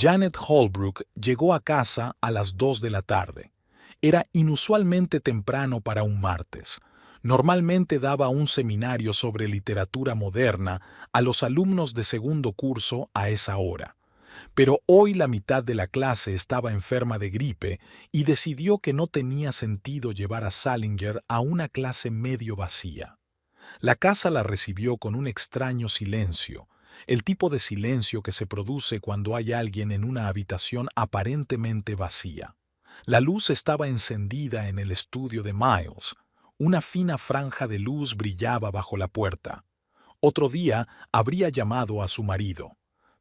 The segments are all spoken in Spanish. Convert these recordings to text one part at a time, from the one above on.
Janet Holbrook llegó a casa a las 2 de la tarde. Era inusualmente temprano para un martes. Normalmente daba un seminario sobre literatura moderna a los alumnos de segundo curso a esa hora. Pero hoy la mitad de la clase estaba enferma de gripe y decidió que no tenía sentido llevar a Salinger a una clase medio vacía. La casa la recibió con un extraño silencio, el tipo de silencio que se produce cuando hay alguien en una habitación aparentemente vacía. La luz estaba encendida en el estudio de Miles. Una fina franja de luz brillaba bajo la puerta. Otro día habría llamado a su marido.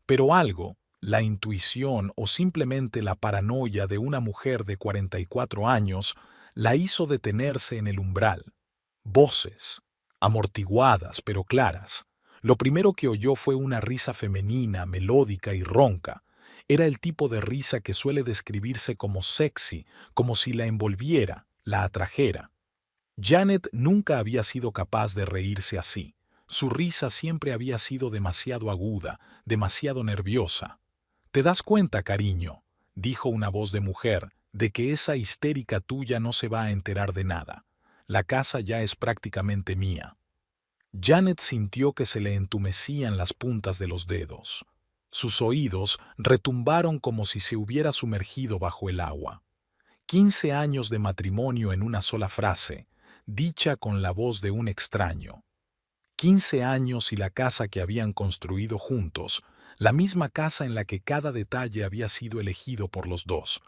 Pero algo, la intuición o simplemente la paranoia de una mujer de 44 años, la hizo detenerse en el umbral. Voces, amortiguadas pero claras. Lo primero que oyó fue una risa femenina, melódica y ronca. Era el tipo de risa que suele describirse como sexy, como si la envolviera, la atrajera. Janet nunca había sido capaz de reírse así. Su risa siempre había sido demasiado aguda, demasiado nerviosa. «¿Te das cuenta, cariño?», dijo una voz de mujer, «de que esa histérica tuya no se va a enterar de nada. La casa ya es prácticamente mía». Janet sintió que se le entumecían las puntas de los dedos. Sus oídos retumbaron como si se hubiera sumergido bajo el agua. 15 años de matrimonio en una sola frase, dicha con la voz de un extraño. 15 años y la casa que habían construido juntos, la misma casa en la que cada detalle había sido elegido por los dos.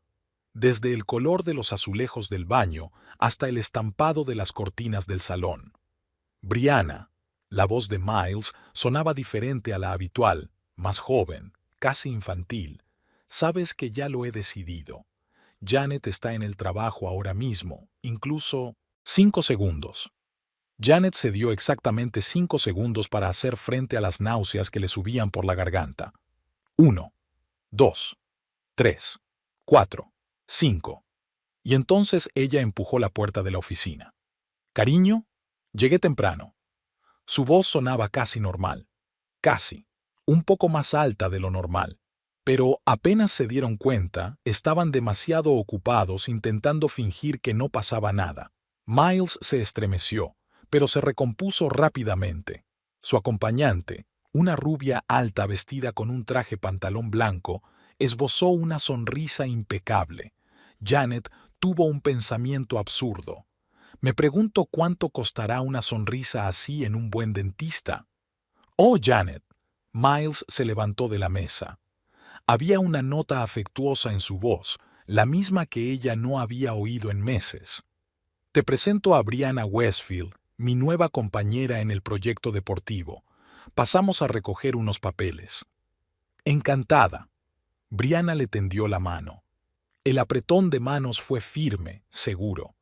Desde el color de los azulejos del baño hasta el estampado de las cortinas del salón. Brianna, la voz de Miles, sonaba diferente a la habitual, más joven, casi infantil. «Sabes que ya lo he decidido. Janet está en el trabajo ahora mismo, incluso 5 segundos». Janet se dio exactamente 5 segundos para hacer frente a las náuseas que le subían por la garganta. 1, 2, 3, 4, 5. Y entonces ella empujó la puerta de la oficina. «Cariño, llegué temprano». Su voz sonaba casi normal. Casi. Un poco más alta de lo normal. Pero apenas se dieron cuenta, estaban demasiado ocupados intentando fingir que no pasaba nada. Miles se estremeció, pero se recompuso rápidamente. Su acompañante, una rubia alta vestida con un traje pantalón blanco, esbozó una sonrisa impecable. Janet tuvo un pensamiento absurdo. «Me pregunto cuánto costará una sonrisa así en un buen dentista». «Oh, Janet». Miles se levantó de la mesa. Había una nota afectuosa en su voz, la misma que ella no había oído en meses. «Te presento a Brianna Westfield, mi nueva compañera en el proyecto deportivo. Pasamos a recoger unos papeles». «Encantada». Brianna le tendió la mano. El apretón de manos fue firme, seguro.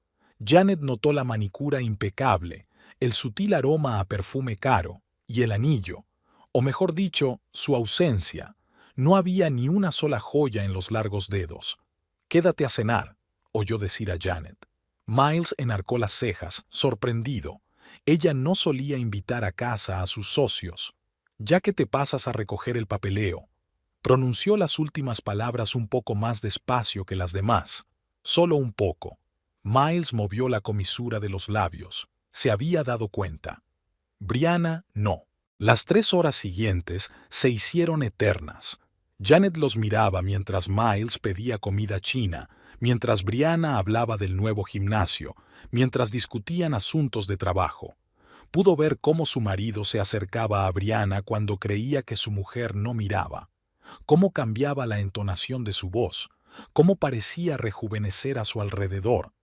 Janet notó la manicura impecable, el sutil aroma a perfume caro, y el anillo, o mejor dicho, su ausencia. No había ni una sola joya en los largos dedos. «Quédate a cenar», oyó decir a Janet. Miles enarcó las cejas, sorprendido. Ella no solía invitar a casa a sus socios. «Ya que te pasas a recoger el papeleo». Pronunció las últimas palabras un poco más despacio que las demás. Solo un poco. Miles movió la comisura de los labios. Se había dado cuenta. Brianna no. Las 3 horas siguientes se hicieron eternas. Janet los miraba mientras Miles pedía comida china, mientras Brianna hablaba del nuevo gimnasio, mientras discutían asuntos de trabajo. Pudo ver cómo su marido se acercaba a Brianna cuando creía que su mujer no miraba, cómo cambiaba la entonación de su voz, cómo parecía rejuvenecer a su alrededor.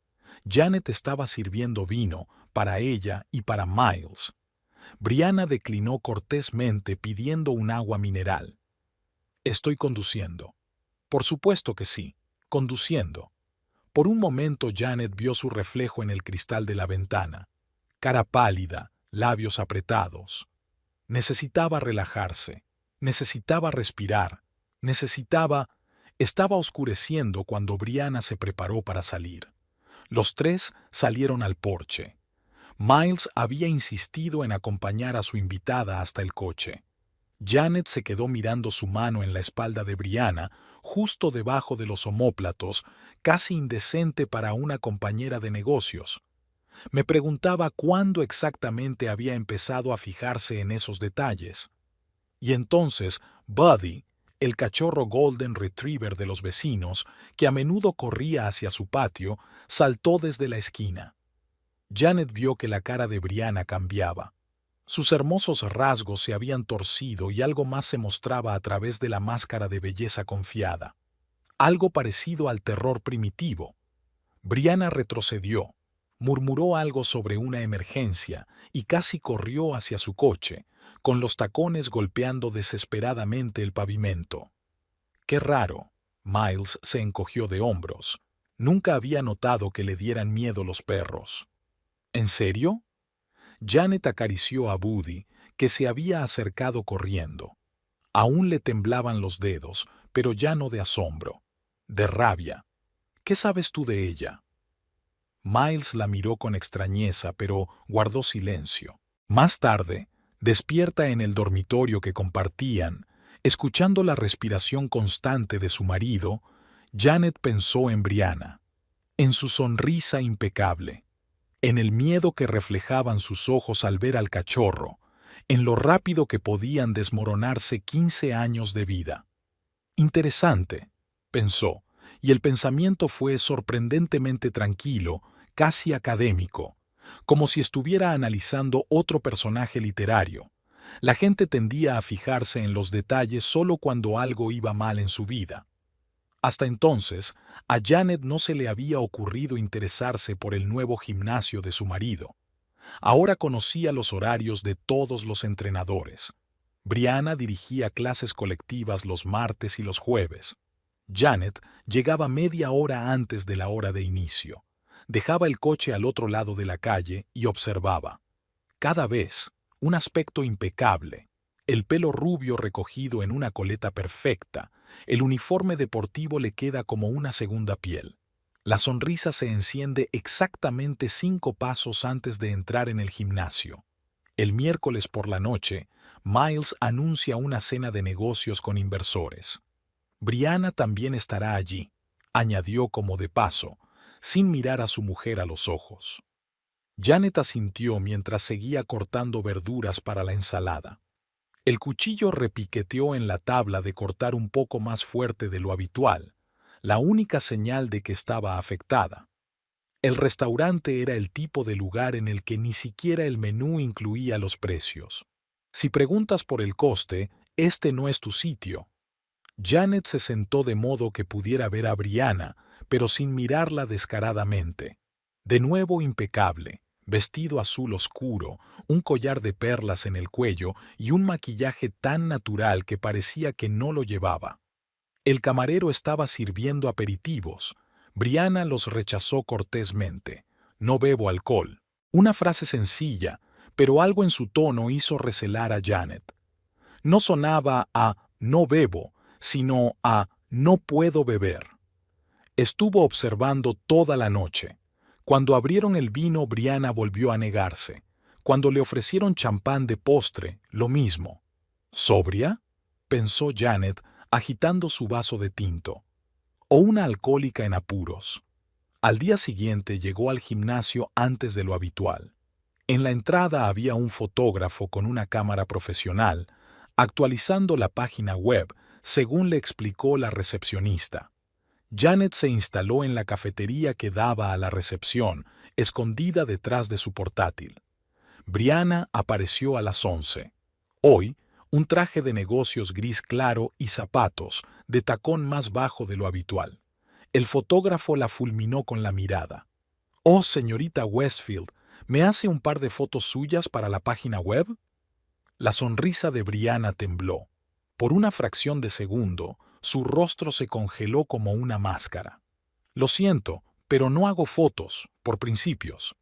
Janet estaba sirviendo vino para ella y para Miles. Brianna declinó cortésmente pidiendo un agua mineral. «Estoy conduciendo». «Por supuesto que sí, conduciendo». Por un momento Janet vio su reflejo en el cristal de la ventana. Cara pálida, labios apretados. Necesitaba relajarse, necesitaba respirar, necesitaba... Estaba oscureciendo cuando Brianna se preparó para salir. Los 3 salieron al porche. Miles había insistido en acompañar a su invitada hasta el coche. Janet se quedó mirando su mano en la espalda de Brianna, justo debajo de los omóplatos, casi indecente para una compañera de negocios. Me preguntaba cuándo exactamente había empezado a fijarse en esos detalles. Y entonces, Buddy, el cachorro Golden Retriever de los vecinos, que a menudo corría hacia su patio, saltó desde la esquina. Janet vio que la cara de Brianna cambiaba. Sus hermosos rasgos se habían torcido y algo más se mostraba a través de la máscara de belleza confiada. Algo parecido al terror primitivo. Brianna retrocedió, murmuró algo sobre una emergencia y casi corrió hacia su coche, con los tacones golpeando desesperadamente el pavimento. Qué raro. Miles se encogió de hombros. Nunca había notado que le dieran miedo los perros. ¿En serio? Janet acarició a Buddy, que se había acercado corriendo. Aún le temblaban los dedos, pero ya no de asombro, de rabia. ¿Qué sabes tú de ella? Miles la miró con extrañeza, pero guardó silencio. Más tarde, despierta en el dormitorio que compartían, escuchando la respiración constante de su marido, Janet pensó en Brianna, en su sonrisa impecable, en el miedo que reflejaban sus ojos al ver al cachorro, en lo rápido que podían desmoronarse 15 años de vida. Interesante, pensó, y el pensamiento fue sorprendentemente tranquilo, casi académico, como si estuviera analizando otro personaje literario. La gente tendía a fijarse en los detalles solo cuando algo iba mal en su vida. Hasta entonces, a Janet no se le había ocurrido interesarse por el nuevo gimnasio de su marido. Ahora conocía los horarios de todos los entrenadores. Brianna dirigía clases colectivas los martes y los jueves. Janet llegaba media hora antes de la hora de inicio. Dejaba el coche al otro lado de la calle y observaba. Cada vez, un aspecto impecable. El pelo rubio recogido en una coleta perfecta. El uniforme deportivo le queda como una segunda piel. La sonrisa se enciende exactamente 5 pasos antes de entrar en el gimnasio. El miércoles por la noche, Miles anuncia una cena de negocios con inversores. Brianna también estará allí, añadió como de paso, sin mirar a su mujer a los ojos. Janet asintió mientras seguía cortando verduras para la ensalada. El cuchillo repiqueteó en la tabla de cortar un poco más fuerte de lo habitual, la única señal de que estaba afectada. El restaurante era el tipo de lugar en el que ni siquiera el menú incluía los precios. Si preguntas por el coste, este no es tu sitio. Janet se sentó de modo que pudiera ver a Brianna, pero sin mirarla descaradamente. De nuevo impecable, vestido azul oscuro, un collar de perlas en el cuello y un maquillaje tan natural que parecía que no lo llevaba. El camarero estaba sirviendo aperitivos. Brianna los rechazó cortésmente. No bebo alcohol. Una frase sencilla, pero algo en su tono hizo recelar a Janet. No sonaba a no bebo, sino a no puedo beber. Estuvo observando toda la noche. Cuando abrieron el vino, Brianna volvió a negarse. Cuando le ofrecieron champán de postre, lo mismo. ¿Sobria?, pensó Janet, agitando su vaso de tinto. O una alcohólica en apuros. Al día siguiente llegó al gimnasio antes de lo habitual. En la entrada había un fotógrafo con una cámara profesional, actualizando la página web, según le explicó la recepcionista. Janet se instaló en la cafetería que daba a la recepción, escondida detrás de su portátil. Brianna apareció a las 11. Hoy, un traje de negocios gris claro y zapatos, de tacón más bajo de lo habitual. El fotógrafo la fulminó con la mirada. «Oh, señorita Westfield, ¿me hace un par de fotos suyas para la página web?» La sonrisa de Brianna tembló. Por una fracción de segundo, su rostro se congeló como una máscara. «Lo siento, pero no hago fotos, por principios».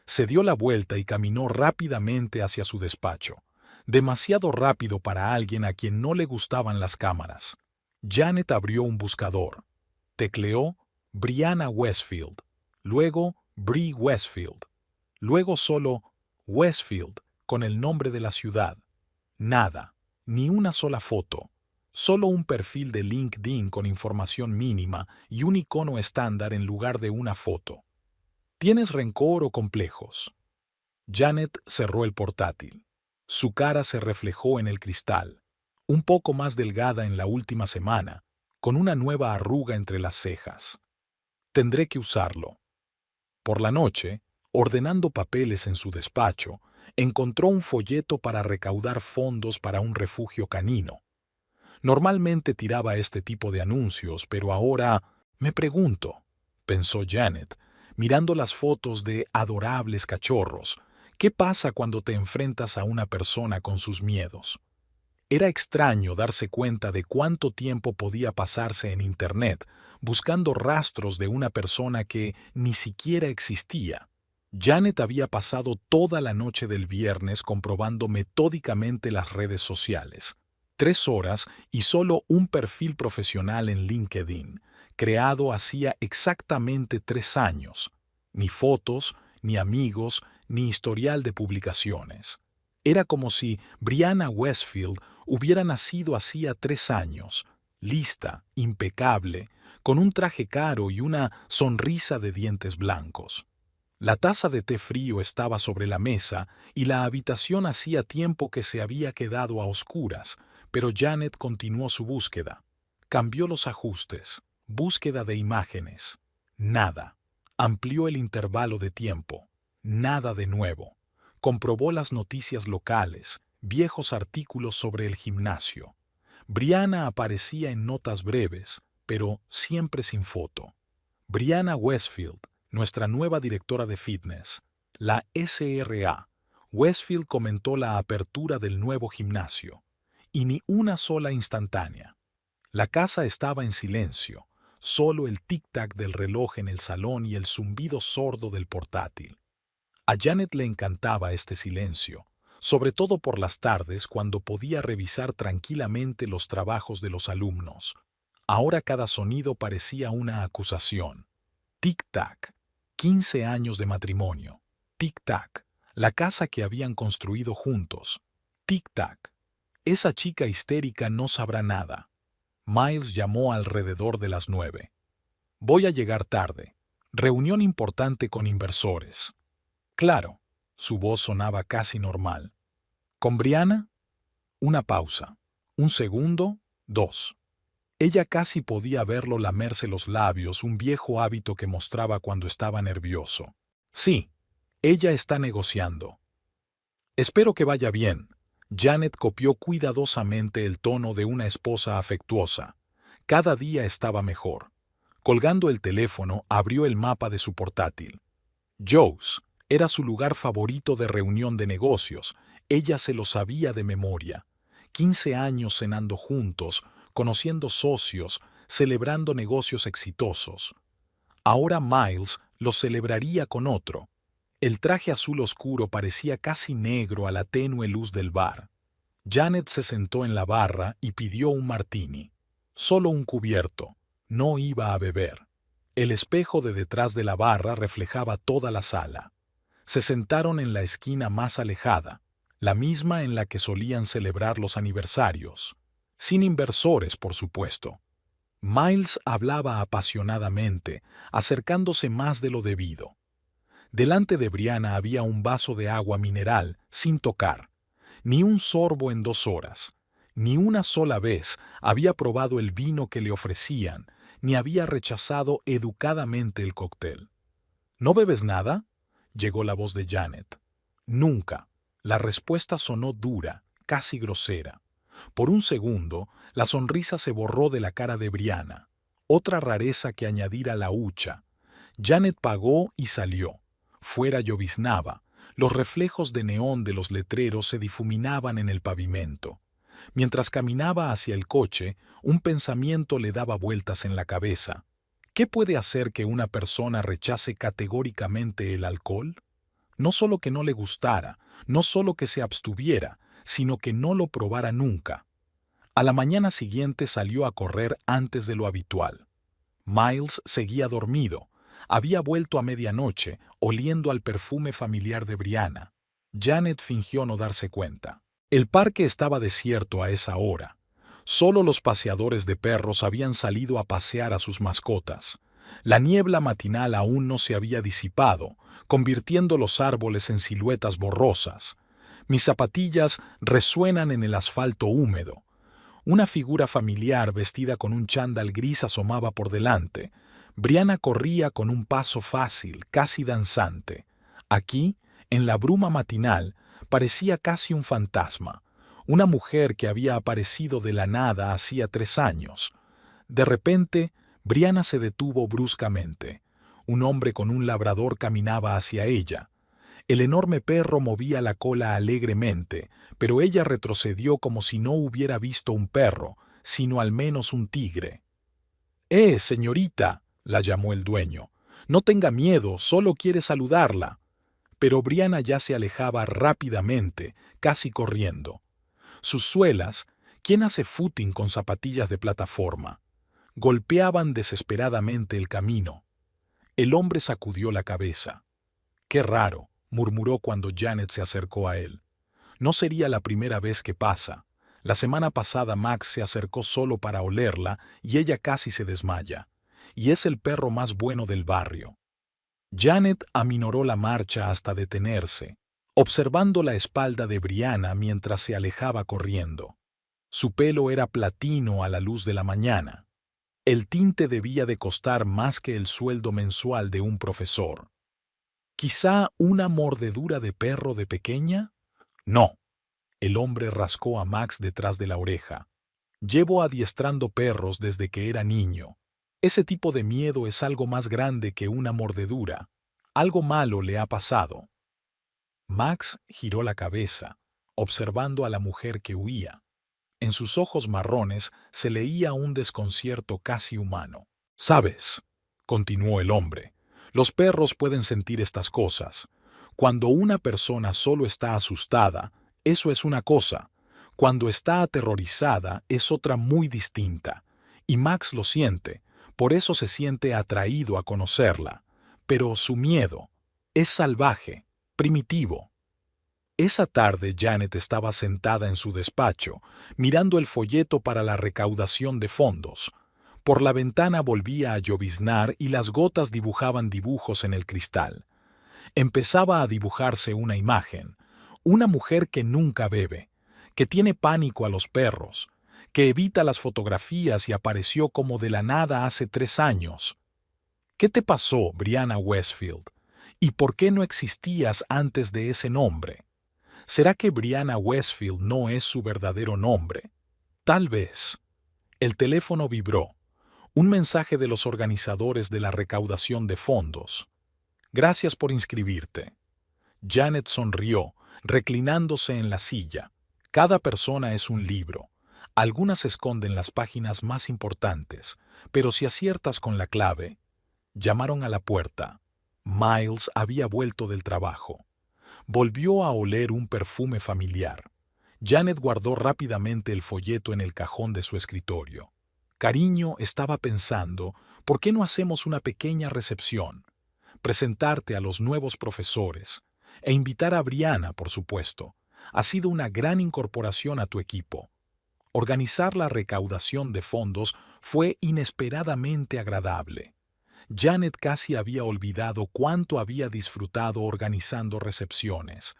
Se dio la vuelta y caminó rápidamente hacia su despacho. Demasiado rápido para alguien a quien no le gustaban las cámaras. Janet abrió un buscador. Tecleó Brianna Westfield. Luego Bree Westfield. Luego solo Westfield, con el nombre de la ciudad. Nada. Ni una sola foto. Solo un perfil de LinkedIn con información mínima y un icono estándar en lugar de una foto. ¿Tienes rencor o complejos? Janet cerró el portátil. Su cara se reflejó en el cristal, un poco más delgada en la última semana, con una nueva arruga entre las cejas. Tendré que usarlo. Por la noche, ordenando papeles en su despacho, encontró un folleto para recaudar fondos para un refugio canino. Normalmente tiraba este tipo de anuncios, pero ahora me pregunto, pensó Janet, mirando las fotos de adorables cachorros, ¿qué pasa cuando te enfrentas a una persona con sus miedos? Era extraño darse cuenta de cuánto tiempo podía pasarse en Internet buscando rastros de una persona que ni siquiera existía. Janet había pasado toda la noche del viernes comprobando metódicamente las redes sociales. 3 horas y solo un perfil profesional en LinkedIn, creado hacía exactamente 3 años. Ni fotos, ni amigos, ni historial de publicaciones. Era como si Brianna Westfield hubiera nacido hacía 3 años, lista, impecable, con un traje caro y una sonrisa de dientes blancos. La taza de té frío estaba sobre la mesa y la habitación hacía tiempo que se había quedado a oscuras, pero Janet continuó su búsqueda. Cambió los ajustes, búsqueda de imágenes. Nada. Amplió el intervalo de tiempo. Nada de nuevo. Comprobó las noticias locales, viejos artículos sobre el gimnasio. Brianna aparecía en notas breves, pero siempre sin foto. Brianna Westfield, nuestra nueva directora de fitness, la SRA. Westfield comentó la apertura del nuevo gimnasio. Y ni una sola instantánea. La casa estaba en silencio, solo el tic-tac del reloj en el salón y el zumbido sordo del portátil. A Janet le encantaba este silencio, sobre todo por las tardes cuando podía revisar tranquilamente los trabajos de los alumnos. Ahora cada sonido parecía una acusación. Tic-tac, 15 años de matrimonio. Tic-tac, la casa que habían construido juntos. Tic-tac, esa chica histérica no sabrá nada. Miles llamó alrededor de las 9. Voy a llegar tarde. Reunión importante con inversores. Claro, su voz sonaba casi normal. ¿Con Brianna? Una pausa. Un segundo, 2. Ella casi podía verlo lamerse los labios, un viejo hábito que mostraba cuando estaba nervioso. Sí, ella está negociando. Espero que vaya bien. Janet copió cuidadosamente el tono de una esposa afectuosa. Cada día estaba mejor. Colgando el teléfono, abrió el mapa de su portátil. Joe's era su lugar favorito de reunión de negocios. Ella se lo sabía de memoria. 15 años cenando juntos, conociendo socios, celebrando negocios exitosos. Ahora Miles los celebraría con otro. El traje azul oscuro parecía casi negro a la tenue luz del bar. Janet se sentó en la barra y pidió un martini. Solo un cubierto. No iba a beber. El espejo de detrás de la barra reflejaba toda la sala. Se sentaron en la esquina más alejada, la misma en la que solían celebrar los aniversarios. Sin inversores, por supuesto. Miles hablaba apasionadamente, acercándose más de lo debido. Delante de Brianna había un vaso de agua mineral, sin tocar. Ni un sorbo en 2 horas. Ni una sola vez había probado el vino que le ofrecían, ni había rechazado educadamente el cóctel. ¿No bebes nada?, llegó la voz de Janet. Nunca. La respuesta sonó dura, casi grosera. Por un segundo, la sonrisa se borró de la cara de Brianna. Otra rareza que añadir a la hucha. Janet pagó y salió. Fuera lloviznaba. Los reflejos de neón de los letreros se difuminaban en el pavimento. Mientras caminaba hacia el coche, un pensamiento le daba vueltas en la cabeza. ¿Qué puede hacer que una persona rechace categóricamente el alcohol? No solo que no le gustara, no solo que se abstuviera, sino que no lo probara nunca. A la mañana siguiente salió a correr antes de lo habitual. Miles seguía dormido. Había vuelto a medianoche, oliendo al perfume familiar de Brianna. Janet fingió no darse cuenta. El parque estaba desierto a esa hora. Solo los paseadores de perros habían salido a pasear a sus mascotas. La niebla matinal aún no se había disipado, convirtiendo los árboles en siluetas borrosas. Mis zapatillas resuenan en el asfalto húmedo. Una figura familiar vestida con un chándal gris asomaba por delante. Brianna corría con un paso fácil, casi danzante. Aquí, en la bruma matinal, parecía casi un fantasma, una mujer que había aparecido de la nada hacía 3 años. De repente, Brianna se detuvo bruscamente. Un hombre con un labrador caminaba hacia ella. El enorme perro movía la cola alegremente, pero ella retrocedió como si no hubiera visto un perro, sino al menos un tigre. Señorita!, la llamó el dueño. No tenga miedo, solo quiere saludarla. Pero Brianna ya se alejaba rápidamente, casi corriendo. Sus suelas, ¿quién hace footing con zapatillas de plataforma?, golpeaban desesperadamente el camino. El hombre sacudió la cabeza. «Qué raro», murmuró cuando Janet se acercó a él. «No sería la primera vez que pasa. La semana pasada Max se acercó solo para olerla y ella casi se desmaya. Y es el perro más bueno del barrio». Janet aminoró la marcha hasta detenerse, observando la espalda de Brianna mientras se alejaba corriendo. Su pelo era platino a la luz de la mañana. El tinte debía de costar más que el sueldo mensual de un profesor. ¿Quizá una mordedura de perro de pequeña? No. El hombre rascó a Max detrás de la oreja. Llevo adiestrando perros desde que era niño. Ese tipo de miedo es algo más grande que una mordedura. Algo malo le ha pasado. Max giró la cabeza, observando a la mujer que huía. En sus ojos marrones se leía un desconcierto casi humano. «¿Sabes?», continuó el hombre, «los perros pueden sentir estas cosas. Cuando una persona solo está asustada, eso es una cosa. Cuando está aterrorizada, es otra muy distinta. Y Max lo siente, por eso se siente atraído a conocerla. Pero su miedo es salvaje, primitivo». Esa tarde Janet estaba sentada en su despacho, mirando el folleto para la recaudación de fondos. Por la ventana volvía a lloviznar y las gotas dibujaban dibujos en el cristal. Empezaba a dibujarse una imagen, una mujer que nunca bebe, que tiene pánico a los perros, que evita las fotografías y apareció como de la nada hace 3 años. ¿Qué te pasó, Brianna Westfield? ¿Y por qué no existías antes de ese nombre? ¿Será que Brianna Westfield no es su verdadero nombre? Tal vez. El teléfono vibró. Un mensaje de los organizadores de la recaudación de fondos. «Gracias por inscribirte». Janet sonrió, reclinándose en la silla. Cada persona es un libro. Algunas esconden las páginas más importantes, pero si aciertas con la clave. Llamaron a la puerta. Miles había vuelto del trabajo. Volvió a oler un perfume familiar. Janet guardó rápidamente el folleto en el cajón de su escritorio. «Cariño», estaba pensando, «¿por qué no hacemos una pequeña recepción? Presentarte a los nuevos profesores. E invitar a Brianna, por supuesto. Ha sido una gran incorporación a tu equipo». Organizar la recaudación de fondos fue inesperadamente agradable. Janet casi había olvidado cuánto había disfrutado organizando recepciones.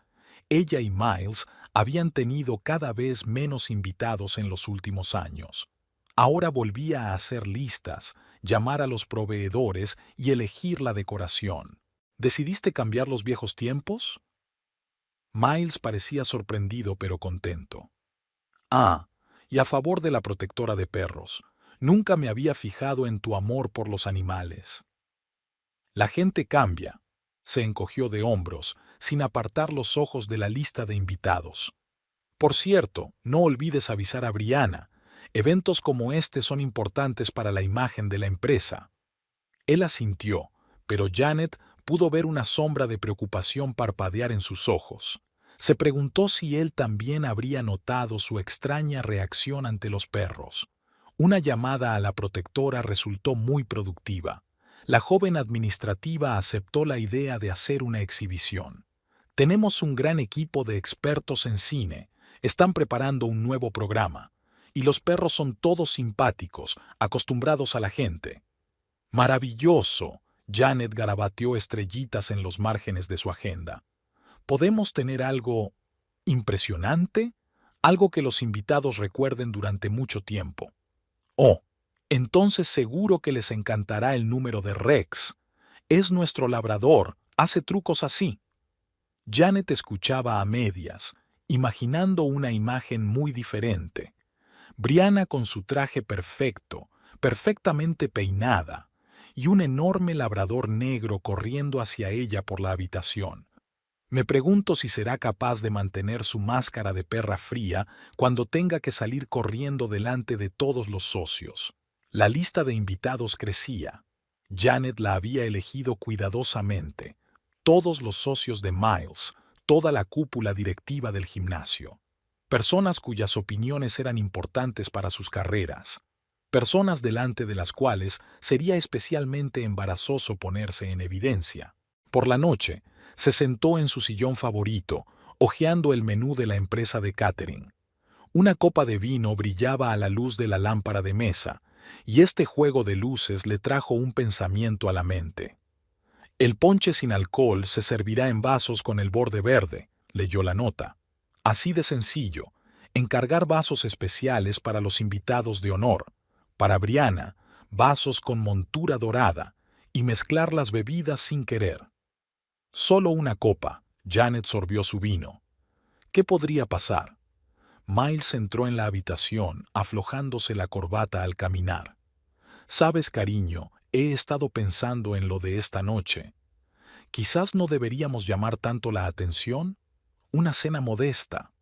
Ella y Miles habían tenido cada vez menos invitados en los últimos años. Ahora volvía a hacer listas, llamar a los proveedores y elegir la decoración. ¿Decidiste cambiar los viejos tiempos? Miles parecía sorprendido pero contento. Y a favor de la protectora de perros. Nunca me había fijado en tu amor por los animales. La gente cambia. Se encogió de hombros, sin apartar los ojos de la lista de invitados. Por cierto, no olvides avisar a Brianna. Eventos como este son importantes para la imagen de la empresa. Él asintió, pero Janet pudo ver una sombra de preocupación parpadear en sus ojos. Se preguntó si él también habría notado su extraña reacción ante los perros. Una llamada a la protectora resultó muy productiva. La joven administrativa aceptó la idea de hacer una exhibición. «Tenemos un gran equipo de expertos en cine. Están preparando un nuevo programa. Y los perros son todos simpáticos, acostumbrados a la gente. Maravilloso. Janet garabateó estrellitas en los márgenes de su agenda. ¿Podemos tener algo impresionante? Algo que los invitados recuerden durante mucho tiempo. Oh, entonces seguro que les encantará el número de Rex. Es nuestro labrador, hace trucos así. Janet escuchaba a medias, imaginando una imagen muy diferente. Brianna con su traje perfecto, perfectamente peinada, y un enorme labrador negro corriendo hacia ella por la habitación. Me pregunto si será capaz de mantener su máscara de perra fría cuando tenga que salir corriendo delante de todos los socios. La lista de invitados crecía. Janet la había elegido cuidadosamente. Todos los socios de Miles, toda la cúpula directiva del gimnasio. Personas cuyas opiniones eran importantes para sus carreras. Personas delante de las cuales sería especialmente embarazoso ponerse en evidencia. Por la noche, se sentó en su sillón favorito, hojeando el menú de la empresa de catering. Una copa de vino brillaba a la luz de la lámpara de mesa, y este juego de luces le trajo un pensamiento a la mente. El ponche sin alcohol se servirá en vasos con el borde verde, leyó la nota. Así de sencillo, encargar vasos especiales para los invitados de honor, para Brianna, vasos con montura dorada, y mezclar las bebidas sin querer. Solo una copa. Janet sorbió su vino. ¿Qué podría pasar? Miles entró en la habitación, aflojándose la corbata al caminar. Sabes, cariño, he estado pensando en lo de esta noche. Quizás no deberíamos llamar tanto la atención. Una cena modesta.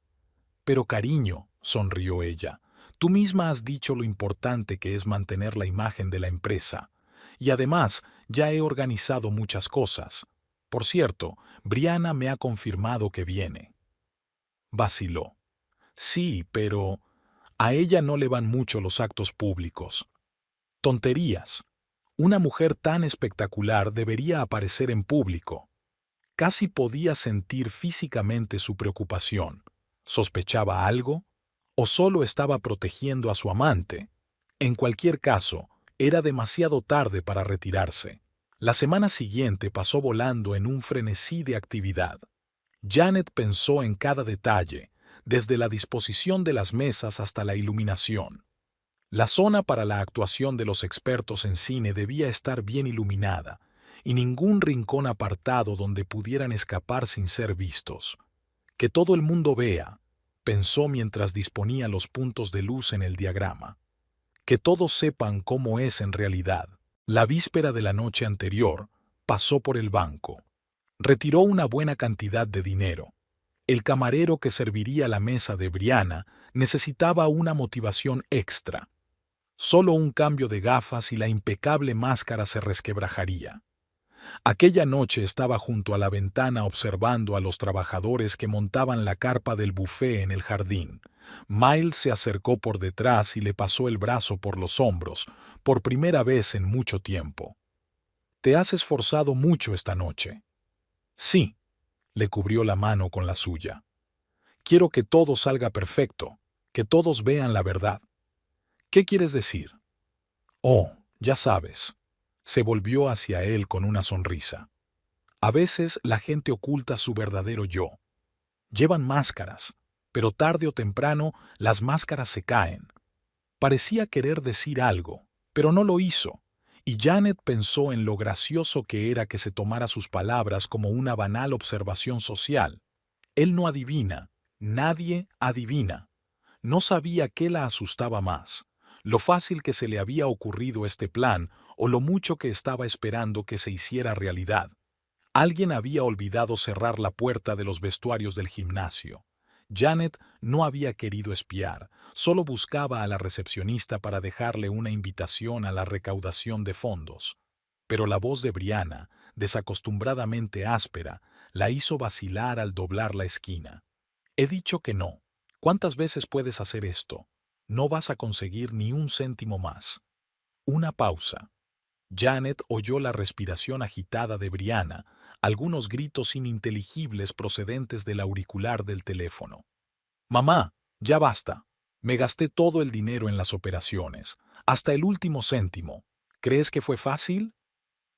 Pero, cariño, sonrió ella, tú misma has dicho lo importante que es mantener la imagen de la empresa. Y además, ya he organizado muchas cosas. Por cierto, Brianna me ha confirmado que viene. Vaciló. Sí, pero a ella no le van mucho los actos públicos. Tonterías. Una mujer tan espectacular debería aparecer en público. Casi podía sentir físicamente su preocupación. ¿Sospechaba algo? ¿O solo estaba protegiendo a su amante? En cualquier caso, era demasiado tarde para retirarse. La semana siguiente pasó volando en un frenesí de actividad. Janet pensó en cada detalle, desde la disposición de las mesas hasta la iluminación. La zona para la actuación de los expertos en cine debía estar bien iluminada, y ningún rincón apartado donde pudieran escapar sin ser vistos. Que todo el mundo vea, pensó mientras disponía los puntos de luz en el diagrama. Que todos sepan cómo es en realidad. La víspera de la noche anterior, pasó por el banco. Retiró una buena cantidad de dinero. El camarero que serviría la mesa de Brianna necesitaba una motivación extra. Solo un cambio de gafas y la impecable máscara se resquebrajaría. Aquella noche estaba junto a la ventana observando a los trabajadores que montaban la carpa del buffet en el jardín. Miles se acercó por detrás y le pasó el brazo por los hombros, por primera vez en mucho tiempo. «Te has esforzado mucho esta noche». «Sí», le cubrió la mano con la suya. «Quiero que todo salga perfecto, que todos vean la verdad». «¿Qué quieres decir?» «Oh, ya sabes». Se volvió hacia él con una sonrisa. A veces la gente oculta su verdadero yo. Llevan máscaras, pero tarde o temprano las máscaras se caen. Parecía querer decir algo, pero no lo hizo, y Janet pensó en lo gracioso que era que se tomara sus palabras como una banal observación social. Él no adivina, nadie adivina. No sabía qué la asustaba más, lo fácil que se le había ocurrido este plan o lo mucho que estaba esperando que se hiciera realidad. Alguien había olvidado cerrar la puerta de los vestuarios del gimnasio. Janet no había querido espiar, solo buscaba a la recepcionista para dejarle una invitación a la recaudación de fondos. Pero la voz de Brianna, desacostumbradamente áspera, la hizo vacilar al doblar la esquina. «He dicho que no. ¿Cuántas veces puedes hacer esto? No vas a conseguir ni un céntimo más». Una pausa. Janet oyó la respiración agitada de Brianna, algunos gritos ininteligibles procedentes del auricular del teléfono. Mamá, ya basta. Me gasté todo el dinero en las operaciones, hasta el último céntimo. ¿Crees que fue fácil?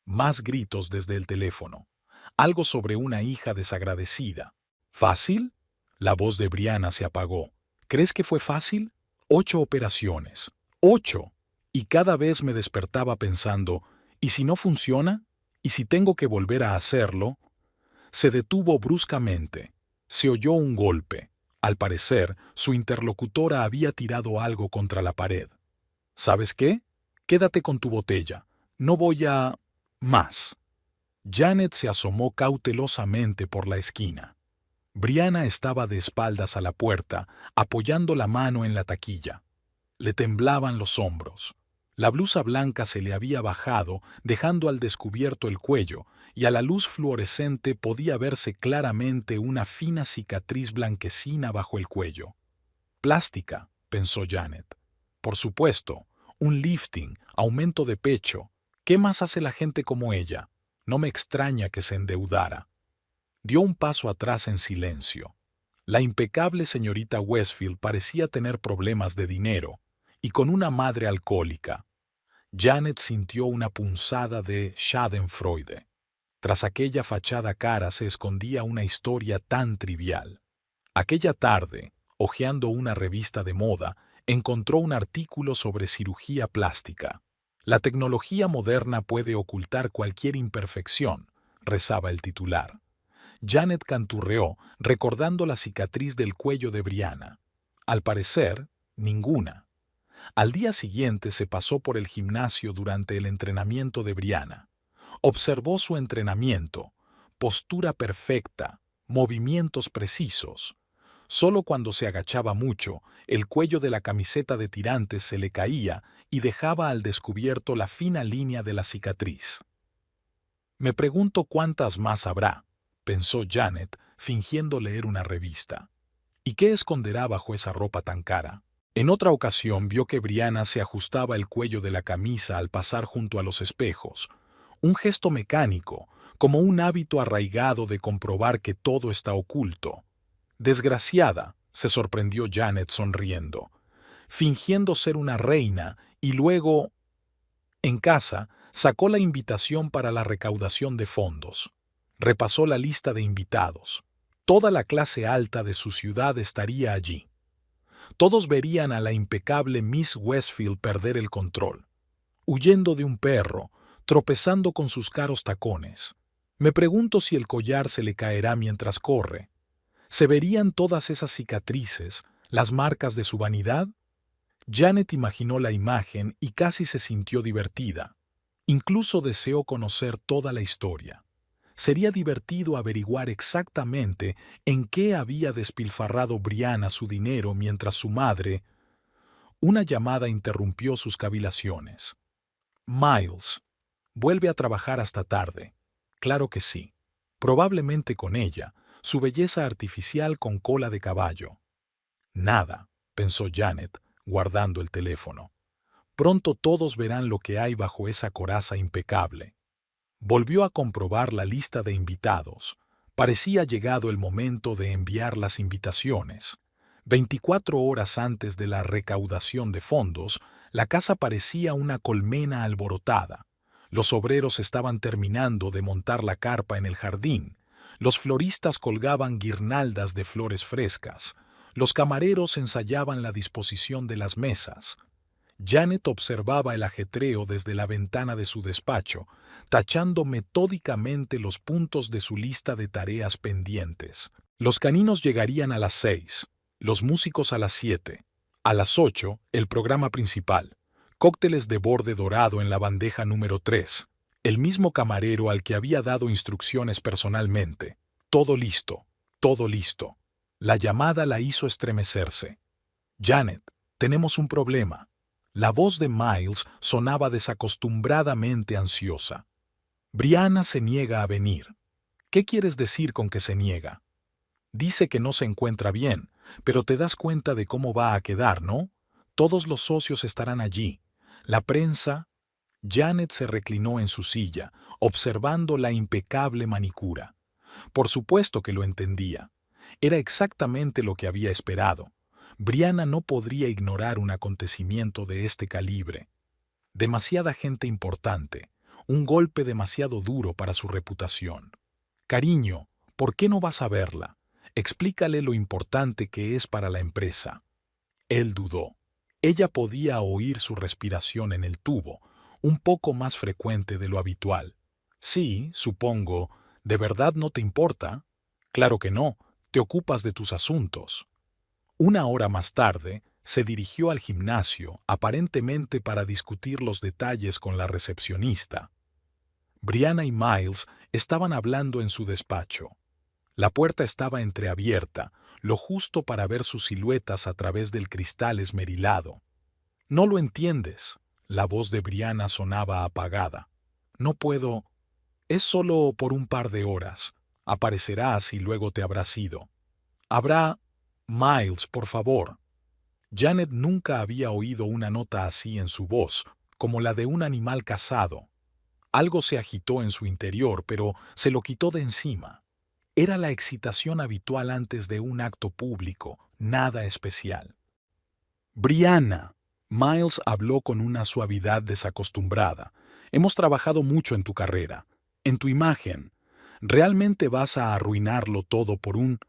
Más gritos desde el teléfono. Algo sobre una hija desagradecida. ¿Fácil? La voz de Brianna se apagó. ¿Crees que fue fácil? 8 operaciones. 8. Y cada vez me despertaba pensando, ¿y si no funciona? ¿Y si tengo que volver a hacerlo? Se detuvo bruscamente. Se oyó un golpe. Al parecer, su interlocutora había tirado algo contra la pared. ¿Sabes qué? Quédate con tu botella. No voy a... más. Janet se asomó cautelosamente por la esquina. Brianna estaba de espaldas a la puerta, apoyando la mano en la taquilla. Le temblaban los hombros. La blusa blanca se le había bajado, dejando al descubierto el cuello, y a la luz fluorescente podía verse claramente una fina cicatriz blanquecina bajo el cuello. Plástica, pensó Janet. Por supuesto, un lifting, aumento de pecho. ¿Qué más hace la gente como ella? No me extraña que se endeudara. Dio un paso atrás en silencio. La impecable señorita Westfield parecía tener problemas de dinero, y con una madre alcohólica. Janet sintió una punzada de schadenfreude. Tras aquella fachada cara se escondía una historia tan trivial. Aquella tarde, hojeando una revista de moda, encontró un artículo sobre cirugía plástica. La tecnología moderna puede ocultar cualquier imperfección, rezaba el titular. Janet canturreó, recordando la cicatriz del cuello de Brianna. Al parecer, ninguna. Al día siguiente se pasó por el gimnasio durante el entrenamiento de Brianna. Observó su entrenamiento, postura perfecta, movimientos precisos. Solo cuando se agachaba mucho, el cuello de la camiseta de tirantes se le caía y dejaba al descubierto la fina línea de la cicatriz. Me pregunto cuántas más habrá, pensó Janet, fingiendo leer una revista. ¿Y qué esconderá bajo esa ropa tan cara? En otra ocasión vio que Brianna se ajustaba el cuello de la camisa al pasar junto a los espejos, un gesto mecánico, como un hábito arraigado de comprobar que todo está oculto. Desgraciada, se sorprendió Janet sonriendo, fingiendo ser una reina, y luego, en casa, sacó la invitación para la recaudación de fondos. Repasó la lista de invitados. Toda la clase alta de su ciudad estaría allí. Todos verían a la impecable Miss Westfield perder el control, huyendo de un perro, tropezando con sus caros tacones. Me pregunto si el collar se le caerá mientras corre. ¿Se verían todas esas cicatrices, las marcas de su vanidad? Janet imaginó la imagen y casi se sintió divertida. Incluso deseó conocer toda la historia. Sería divertido averiguar exactamente en qué había despilfarrado Brianna su dinero mientras su madre... Una llamada interrumpió sus cavilaciones. Miles. Vuelve a trabajar hasta tarde. Claro que sí. Probablemente con ella, su belleza artificial con cola de caballo. Nada, pensó Janet, guardando el teléfono. Pronto todos verán lo que hay bajo esa coraza impecable. Volvió a comprobar la lista de invitados. Parecía llegado el momento de enviar las invitaciones. 24 horas antes de la recaudación de fondos, la casa parecía una colmena alborotada. Los obreros estaban terminando de montar la carpa en el jardín. Los floristas colgaban guirnaldas de flores frescas. Los camareros ensayaban la disposición de las mesas. Janet observaba el ajetreo desde la ventana de su despacho, tachando metódicamente los puntos de su lista de tareas pendientes. Los caninos llegarían a las 6, los músicos a las 7. A las 8, el programa principal. Cócteles de borde dorado en la bandeja número 3. El mismo camarero al que había dado instrucciones personalmente. Todo listo, todo listo. La llamada la hizo estremecerse. Janet, tenemos un problema. La voz de Miles sonaba desacostumbradamente ansiosa. Brianna se niega a venir. ¿Qué quieres decir con que se niega? Dice que no se encuentra bien, pero te das cuenta de cómo va a quedar, ¿no? Todos los socios estarán allí. La prensa... Janet se reclinó en su silla, observando la impecable manicura. Por supuesto que lo entendía. Era exactamente lo que había esperado. Brianna no podría ignorar un acontecimiento de este calibre. Demasiada gente importante, un golpe demasiado duro para su reputación. Cariño, ¿por qué no vas a verla? Explícale lo importante que es para la empresa. Él dudó. Ella podía oír su respiración en el tubo, un poco más frecuente de lo habitual. Sí, supongo, ¿de verdad no te importa? Claro que no, te ocupas de tus asuntos. Una hora más tarde, se dirigió al gimnasio, aparentemente para discutir los detalles con la recepcionista. Brianna y Miles estaban hablando en su despacho. La puerta estaba entreabierta, lo justo para ver sus siluetas a través del cristal esmerilado. «No lo entiendes». La voz de Brianna sonaba apagada. «No puedo. Es solo por un par de horas. Aparecerás y luego te habrás ido. Habrá... Miles, por favor». Janet nunca había oído una nota así en su voz, como la de un animal cazado. Algo se agitó en su interior, pero se lo quitó de encima. Era la excitación habitual antes de un acto público, nada especial. «Brianna», Miles habló con una suavidad desacostumbrada. «Hemos trabajado mucho en tu carrera, en tu imagen. ¿Realmente vas a arruinarlo todo por un...?»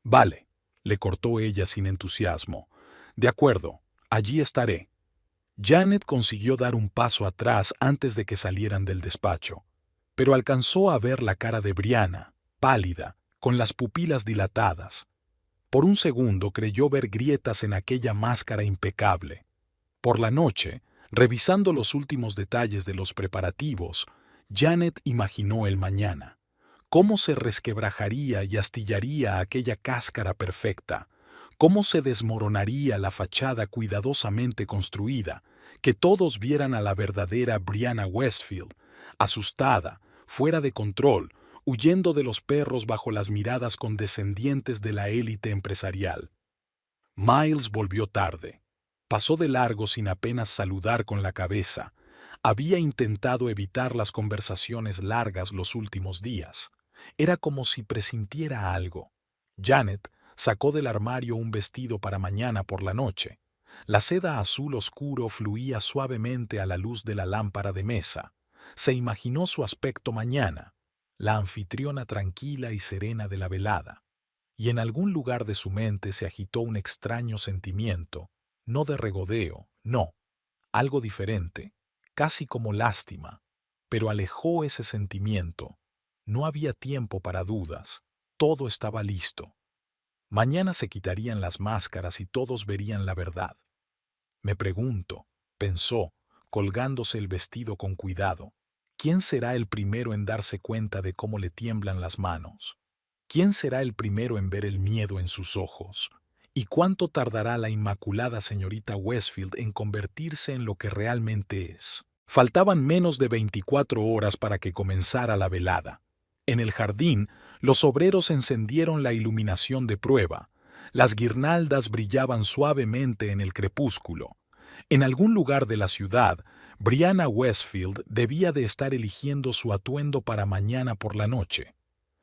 «Vale», le cortó ella sin entusiasmo. «De acuerdo, allí estaré». Janet consiguió dar un paso atrás antes de que salieran del despacho, pero alcanzó a ver la cara de Brianna, pálida, con las pupilas dilatadas. Por un segundo creyó ver grietas en aquella máscara impecable. Por la noche, revisando los últimos detalles de los preparativos, Janet imaginó el mañana. Cómo se resquebrajaría y astillaría aquella cáscara perfecta, cómo se desmoronaría la fachada cuidadosamente construida, que todos vieran a la verdadera Brianna Westfield, asustada, fuera de control, huyendo de los perros bajo las miradas condescendientes de la élite empresarial. Miles volvió tarde. Pasó de largo sin apenas saludar con la cabeza. Había intentado evitar las conversaciones largas los últimos días. Era como si presintiera algo. Janet sacó del armario un vestido para mañana por la noche. La seda azul oscuro fluía suavemente a la luz de la lámpara de mesa. Se imaginó su aspecto mañana, la anfitriona tranquila y serena de la velada. Y en algún lugar de su mente se agitó un extraño sentimiento, no de regodeo, no, algo diferente, casi como lástima. Pero alejó ese sentimiento. No había tiempo para dudas, todo estaba listo. Mañana se quitarían las máscaras y todos verían la verdad. Me pregunto, pensó, colgándose el vestido con cuidado, ¿quién será el primero en darse cuenta de cómo le tiemblan las manos? ¿Quién será el primero en ver el miedo en sus ojos? ¿Y cuánto tardará la inmaculada señorita Westfield en convertirse en lo que realmente es? Faltaban menos de 24 horas para que comenzara la velada. En el jardín, los obreros encendieron la iluminación de prueba. Las guirnaldas brillaban suavemente en el crepúsculo. En algún lugar de la ciudad, Brianna Westfield debía de estar eligiendo su atuendo para mañana por la noche,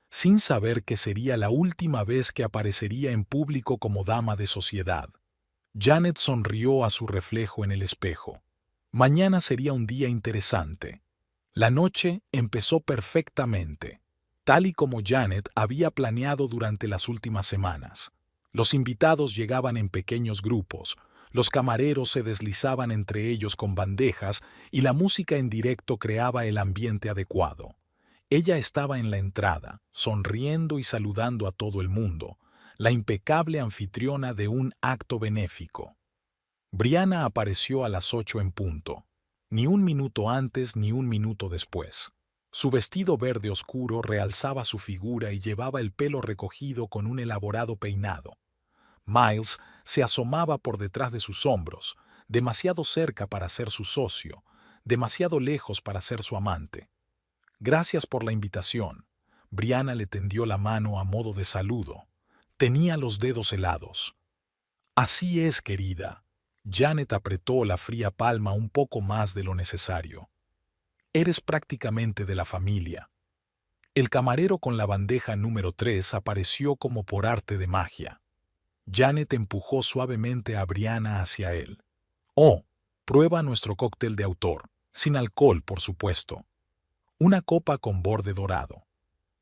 sin saber que sería la última vez que aparecería en público como dama de sociedad. Janet sonrió a su reflejo en el espejo. Mañana sería un día interesante. La noche empezó perfectamente, tal y como Janet había planeado durante las últimas semanas. Los invitados llegaban en pequeños grupos, los camareros se deslizaban entre ellos con bandejas y la música en directo creaba el ambiente adecuado. Ella estaba en la entrada, sonriendo y saludando a todo el mundo, la impecable anfitriona de un acto benéfico. Brianna apareció a las 8 en punto, ni un minuto antes ni un minuto después. Su vestido verde oscuro realzaba su figura y llevaba el pelo recogido con un elaborado peinado. Miles se asomaba por detrás de sus hombros, demasiado cerca para ser su socio, demasiado lejos para ser su amante. «Gracias por la invitación». Brianna le tendió la mano a modo de saludo. Tenía los dedos helados. «Así es, querida». Janet apretó la fría palma un poco más de lo necesario. «Eres prácticamente de la familia». El camarero con la bandeja número 3 apareció como por arte de magia. Janet empujó suavemente a Brianna hacia él. «Oh, prueba nuestro cóctel de autor, sin alcohol, por supuesto. Una copa con borde dorado».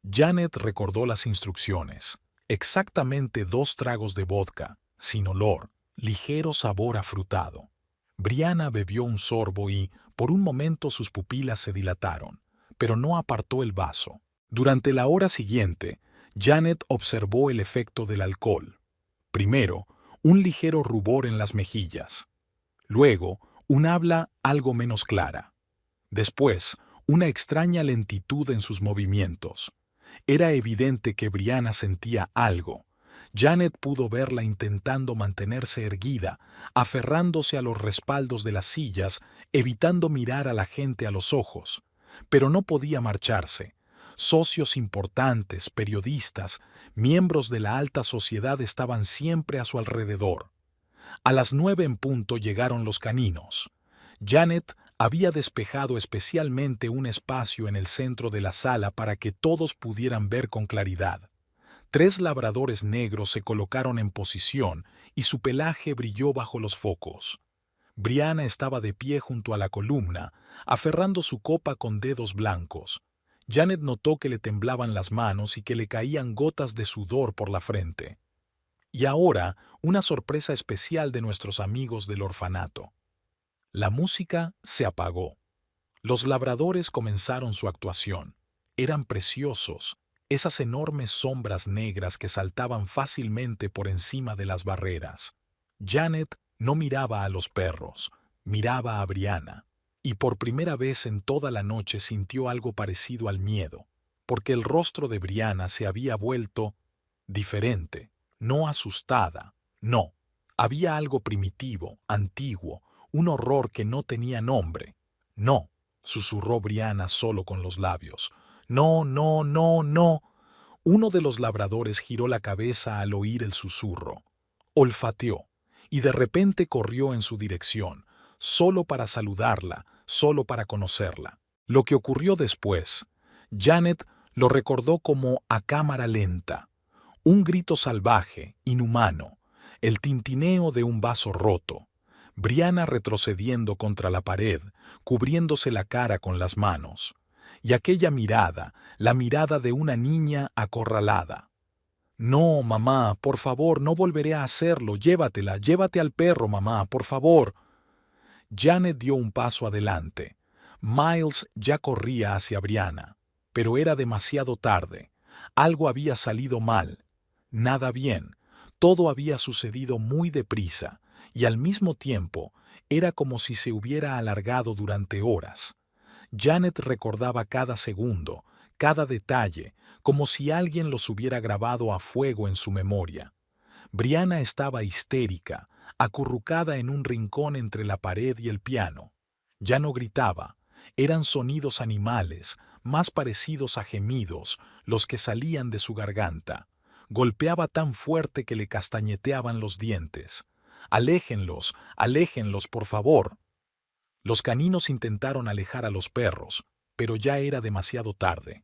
Janet recordó las instrucciones. Exactamente 2 tragos de vodka, sin olor, ligero sabor afrutado. Brianna bebió un sorbo y, por un momento, sus pupilas se dilataron, pero no apartó el vaso. Durante la hora siguiente, Janet observó el efecto del alcohol. Primero, un ligero rubor en las mejillas. Luego, un habla algo menos clara. Después, una extraña lentitud en sus movimientos. Era evidente que Brianna sentía algo. Janet pudo verla intentando mantenerse erguida, aferrándose a los respaldos de las sillas, evitando mirar a la gente a los ojos. Pero no podía marcharse. Socios importantes, periodistas, miembros de la alta sociedad estaban siempre a su alrededor. A las 9 en punto llegaron los caninos. Janet había despejado especialmente un espacio en el centro de la sala para que todos pudieran ver con claridad. 3 labradores negros se colocaron en posición y su pelaje brilló bajo los focos. Brianna estaba de pie junto a la columna, aferrando su copa con dedos blancos. Janet notó que le temblaban las manos y que le caían gotas de sudor por la frente. Y ahora, una sorpresa especial de nuestros amigos del orfanato. La música se apagó. Los labradores comenzaron su actuación. Eran preciosos, esas enormes sombras negras que saltaban fácilmente por encima de las barreras. Janet no miraba a los perros, miraba a Brianna. Y por primera vez en toda la noche sintió algo parecido al miedo, porque el rostro de Brianna se había vuelto diferente, no asustada, no. Había algo primitivo, antiguo, un horror que no tenía nombre. «No», susurró Brianna solo con los labios. «No, no, no, no». Uno de los labradores giró la cabeza al oír el susurro. Olfateó, y de repente corrió en su dirección, solo para saludarla, solo para conocerla. Lo que ocurrió después, Janet lo recordó como a cámara lenta. Un grito salvaje, inhumano, el tintineo de un vaso roto. Brianna retrocediendo contra la pared, cubriéndose la cara con las manos. Y aquella mirada, la mirada de una niña acorralada. «No, mamá, por favor, no volveré a hacerlo. Llévatela, llévate al perro, mamá, por favor». Janet dio un paso adelante. Miles ya corría hacia Brianna, pero era demasiado tarde. Algo había salido mal. Nada bien. Todo había sucedido muy deprisa, y al mismo tiempo era como si se hubiera alargado durante horas. Janet recordaba cada segundo, cada detalle, como si alguien los hubiera grabado a fuego en su memoria. Brianna estaba histérica, acurrucada en un rincón entre la pared y el piano. Ya no gritaba, eran sonidos animales, más parecidos a gemidos, los que salían de su garganta. Golpeaba tan fuerte que le castañeteaban los dientes. «Aléjenlos, aléjenlos, por favor». Los caninos intentaron alejar a los perros, pero ya era demasiado tarde.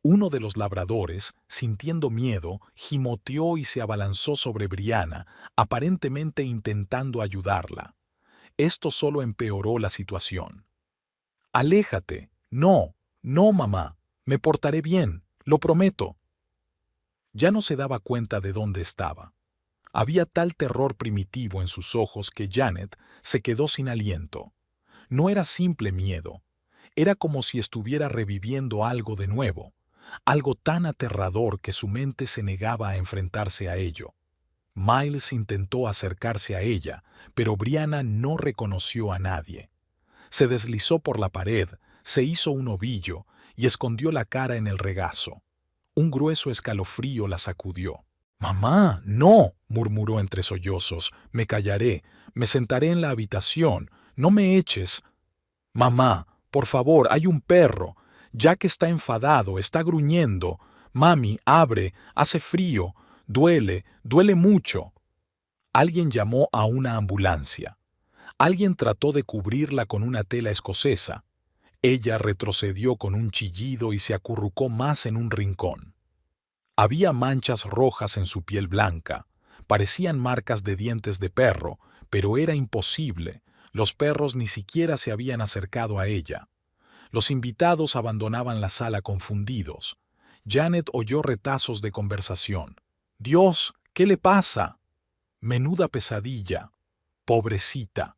Uno de los labradores, sintiendo miedo, gimoteó y se abalanzó sobre Brianna, aparentemente intentando ayudarla. Esto solo empeoró la situación. «Aléjate. No, no, mamá. Me portaré bien, lo prometo». Ya no se daba cuenta de dónde estaba. Había tal terror primitivo en sus ojos que Janet se quedó sin aliento. No era simple miedo. Era como si estuviera reviviendo algo de nuevo, algo tan aterrador que su mente se negaba a enfrentarse a ello. Miles intentó acercarse a ella, pero Brianna no reconoció a nadie. Se deslizó por la pared, se hizo un ovillo y escondió la cara en el regazo. Un grueso escalofrío la sacudió. «Mamá, no», murmuró entre sollozos. «Me callaré, me sentaré en la habitación, no me eches». «Mamá, por favor, hay un perro. Jack está enfadado, está gruñendo. Mami, abre, hace frío, duele, duele mucho». Alguien llamó a una ambulancia. Alguien trató de cubrirla con una tela escocesa. Ella retrocedió con un chillido y se acurrucó más en un rincón. Había manchas rojas en su piel blanca. Parecían marcas de dientes de perro, pero era imposible. Los perros ni siquiera se habían acercado a ella. Los invitados abandonaban la sala confundidos. Janet oyó retazos de conversación. «Dios, ¿qué le pasa? Menuda pesadilla. Pobrecita».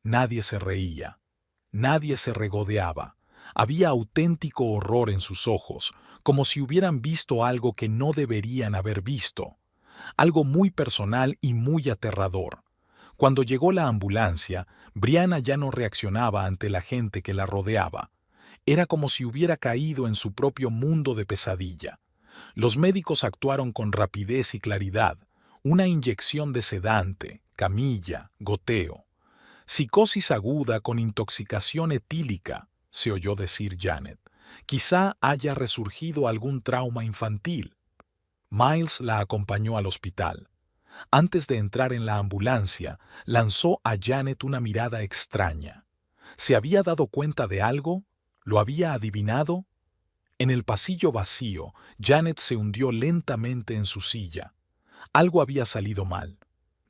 Nadie se reía. Nadie se regodeaba. Había auténtico horror en sus ojos, como si hubieran visto algo que no deberían haber visto. Algo muy personal y muy aterrador. Cuando llegó la ambulancia, Brianna ya no reaccionaba ante la gente que la rodeaba. Era como si hubiera caído en su propio mundo de pesadilla. Los médicos actuaron con rapidez y claridad. Una inyección de sedante, camilla, goteo. «Psicosis aguda con intoxicación etílica», se oyó decir Janet. «Quizá haya resurgido algún trauma infantil». Miles la acompañó al hospital. Antes de entrar en la ambulancia, lanzó a Janet una mirada extraña. ¿Se había dado cuenta de algo? ¿Lo había adivinado? En el pasillo vacío, Janet se hundió lentamente en su silla. Algo había salido mal.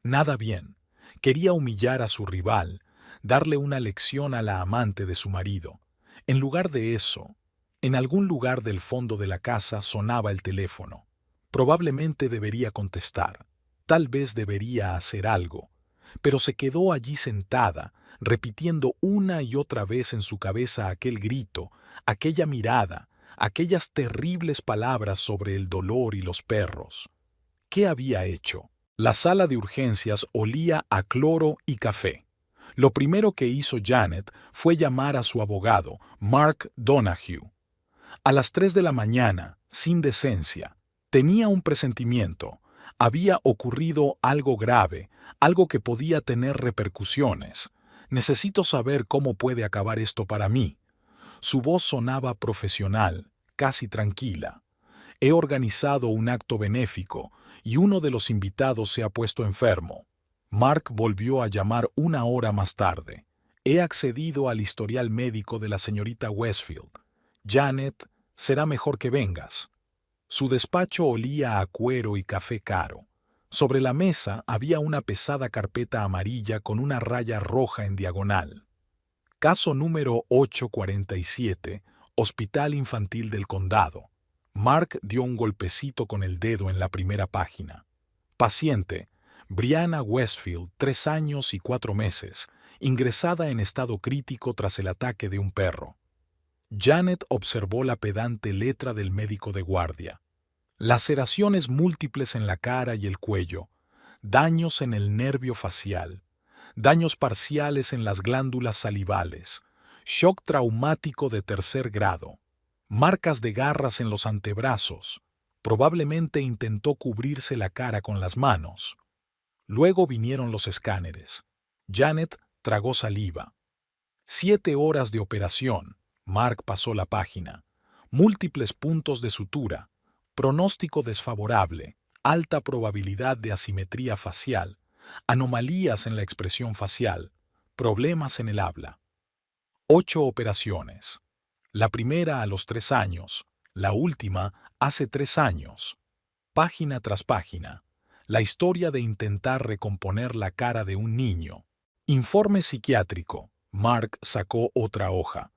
Nada bien. Quería humillar a su rival, darle una lección a la amante de su marido. En lugar de eso, en algún lugar del fondo de la casa sonaba el teléfono. Probablemente debería contestar. Tal vez debería hacer algo. Pero se quedó allí sentada, repitiendo una y otra vez en su cabeza aquel grito, aquella mirada, aquellas terribles palabras sobre el dolor y los perros. ¿Qué había hecho? La sala de urgencias olía a cloro y café. Lo primero que hizo Janet fue llamar a su abogado, Mark Donahue. A las 3 de la mañana, sin decencia, tenía un presentimiento. Había ocurrido algo grave, algo que podía tener repercusiones. «Necesito saber cómo puede acabar esto para mí». Su voz sonaba profesional, casi tranquila. «He organizado un acto benéfico y uno de los invitados se ha puesto enfermo». Mark volvió a llamar una hora más tarde. «He accedido al historial médico de la señorita Westfield. Janet, será mejor que vengas». Su despacho olía a cuero y café caro. Sobre la mesa había una pesada carpeta amarilla con una raya roja en diagonal. Caso número 847, Hospital Infantil del Condado. Mark dio un golpecito con el dedo en la primera página. Paciente, Brianna Westfield, 3 años y 4 meses, ingresada en estado crítico tras el ataque de un perro. Janet observó la pedante letra del médico de guardia. Laceraciones múltiples en la cara y el cuello, daños en el nervio facial, daños parciales en las glándulas salivales, shock traumático de 3er grado, marcas de garras en los antebrazos. Probablemente intentó cubrirse la cara con las manos. Luego vinieron los escáneres. Janet tragó saliva. 7 horas de operación. Mark pasó la página. Múltiples puntos de sutura. Pronóstico desfavorable. Alta probabilidad de asimetría facial. Anomalías en la expresión facial. Problemas en el habla. 8 operaciones. La primera a los 3 años. La última hace 3 años. Página tras página. La historia de intentar recomponer la cara de un niño. Informe psiquiátrico. Mark sacó otra hoja.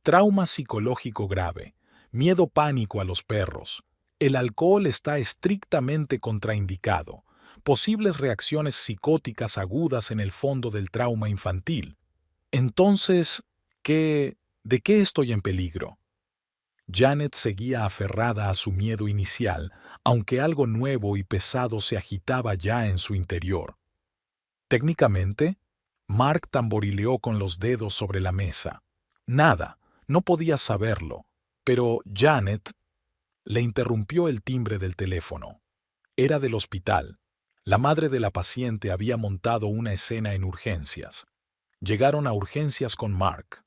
Trauma psicológico grave. Miedo pánico a los perros. El alcohol está estrictamente contraindicado. Posibles reacciones psicóticas agudas en el fondo del trauma infantil. Entonces, ¿de qué estoy en peligro? Janet seguía aferrada a su miedo inicial, aunque algo nuevo y pesado se agitaba ya en su interior. Técnicamente, Mark tamborileó con los dedos sobre la mesa. Nada, no podía saberlo, pero Janet le interrumpió el timbre del teléfono. Era del hospital. La madre de la paciente había montado una escena en urgencias. Llegaron a urgencias con Mark.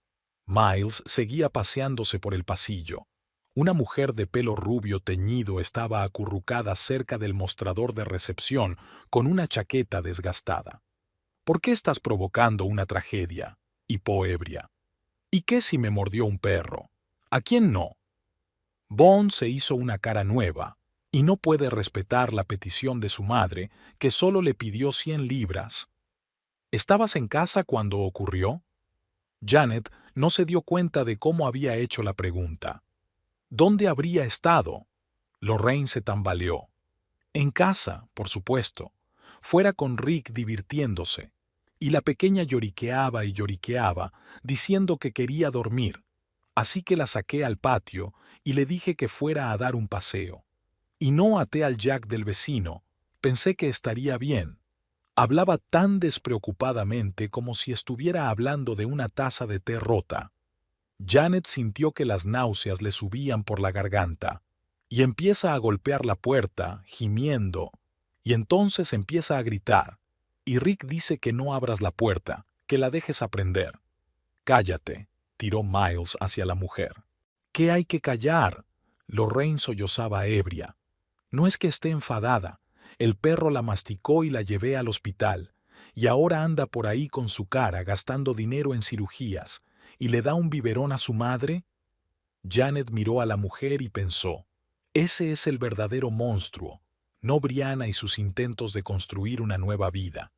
Miles seguía paseándose por el pasillo. Una mujer de pelo rubio teñido estaba acurrucada cerca del mostrador de recepción con una chaqueta desgastada. «¿Por qué estás provocando una tragedia?» hipó ebria. ¿Y qué si me mordió un perro? ¿A quién no? Bond se hizo una cara nueva, y no puede respetar la petición de su madre, que solo le pidió 100 libras. ¿Estabas en casa cuando ocurrió? Janet no se dio cuenta de cómo había hecho la pregunta. ¿Dónde habría estado? Lorraine se tambaleó. En casa, por supuesto. Fuera con Rick divirtiéndose. Y la pequeña lloriqueaba y lloriqueaba, diciendo que quería dormir. Así que la saqué al patio y le dije que fuera a dar un paseo. Y no até al Jack del vecino. Pensé que estaría bien. Hablaba tan despreocupadamente como si estuviera hablando de una taza de té rota. Janet sintió que las náuseas le subían por la garganta, y empieza a golpear la puerta, gimiendo, y entonces empieza a gritar, y Rick dice que no abras la puerta, que la dejes aprender. Cállate, tiró Miles hacia la mujer. ¿Qué hay que callar? Lorraine sollozaba ebria. No es que esté enfadada. El perro la masticó y la llevé al hospital, y ahora anda por ahí con su cara gastando dinero en cirugías, y le da un biberón a su madre. Janet miró a la mujer y pensó, ese es el verdadero monstruo, no Brianna y sus intentos de construir una nueva vida.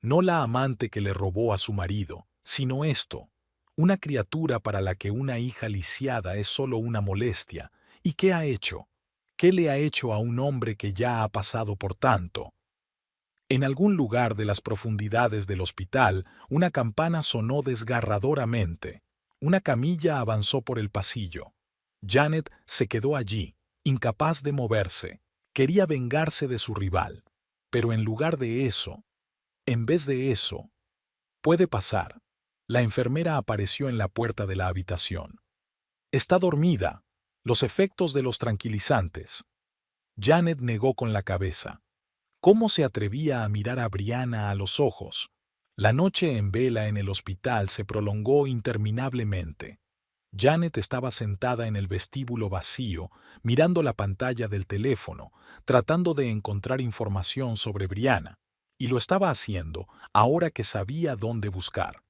No la amante que le robó a su marido, sino esto, una criatura para la que una hija lisiada es solo una molestia. ¿Y qué ha hecho? ¿Qué le ha hecho a un hombre que ya ha pasado por tanto? En algún lugar de las profundidades del hospital, una campana sonó desgarradoramente. Una camilla avanzó por el pasillo. Janet se quedó allí, incapaz de moverse. Quería vengarse de su rival. Pero en lugar de eso, en vez de eso, puede pasar. La enfermera apareció en la puerta de la habitación. Está dormida. Los efectos de los tranquilizantes. Janet negó con la cabeza. ¿Cómo se atrevía a mirar a Brianna a los ojos? La noche en vela en el hospital se prolongó interminablemente. Janet estaba sentada en el vestíbulo vacío, mirando la pantalla del teléfono, tratando de encontrar información sobre Brianna, y lo estaba haciendo ahora que sabía dónde buscar.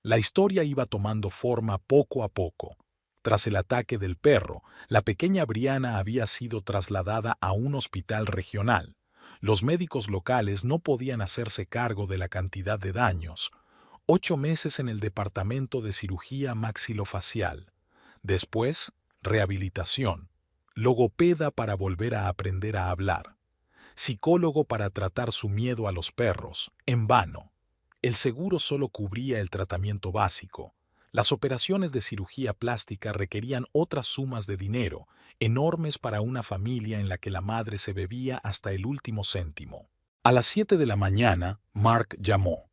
La historia iba tomando forma poco a poco. Tras el ataque del perro, la pequeña Brianna había sido trasladada a un hospital regional. Los médicos locales no podían hacerse cargo de la cantidad de daños. 8 meses en el departamento de cirugía maxilofacial. Después, rehabilitación. Logopeda para volver a aprender a hablar. Psicólogo para tratar su miedo a los perros, en vano. El seguro solo cubría el tratamiento básico. Las operaciones de cirugía plástica requerían otras sumas de dinero, enormes para una familia en la que la madre se bebía hasta el último céntimo. A las 7 de la mañana, Mark llamó.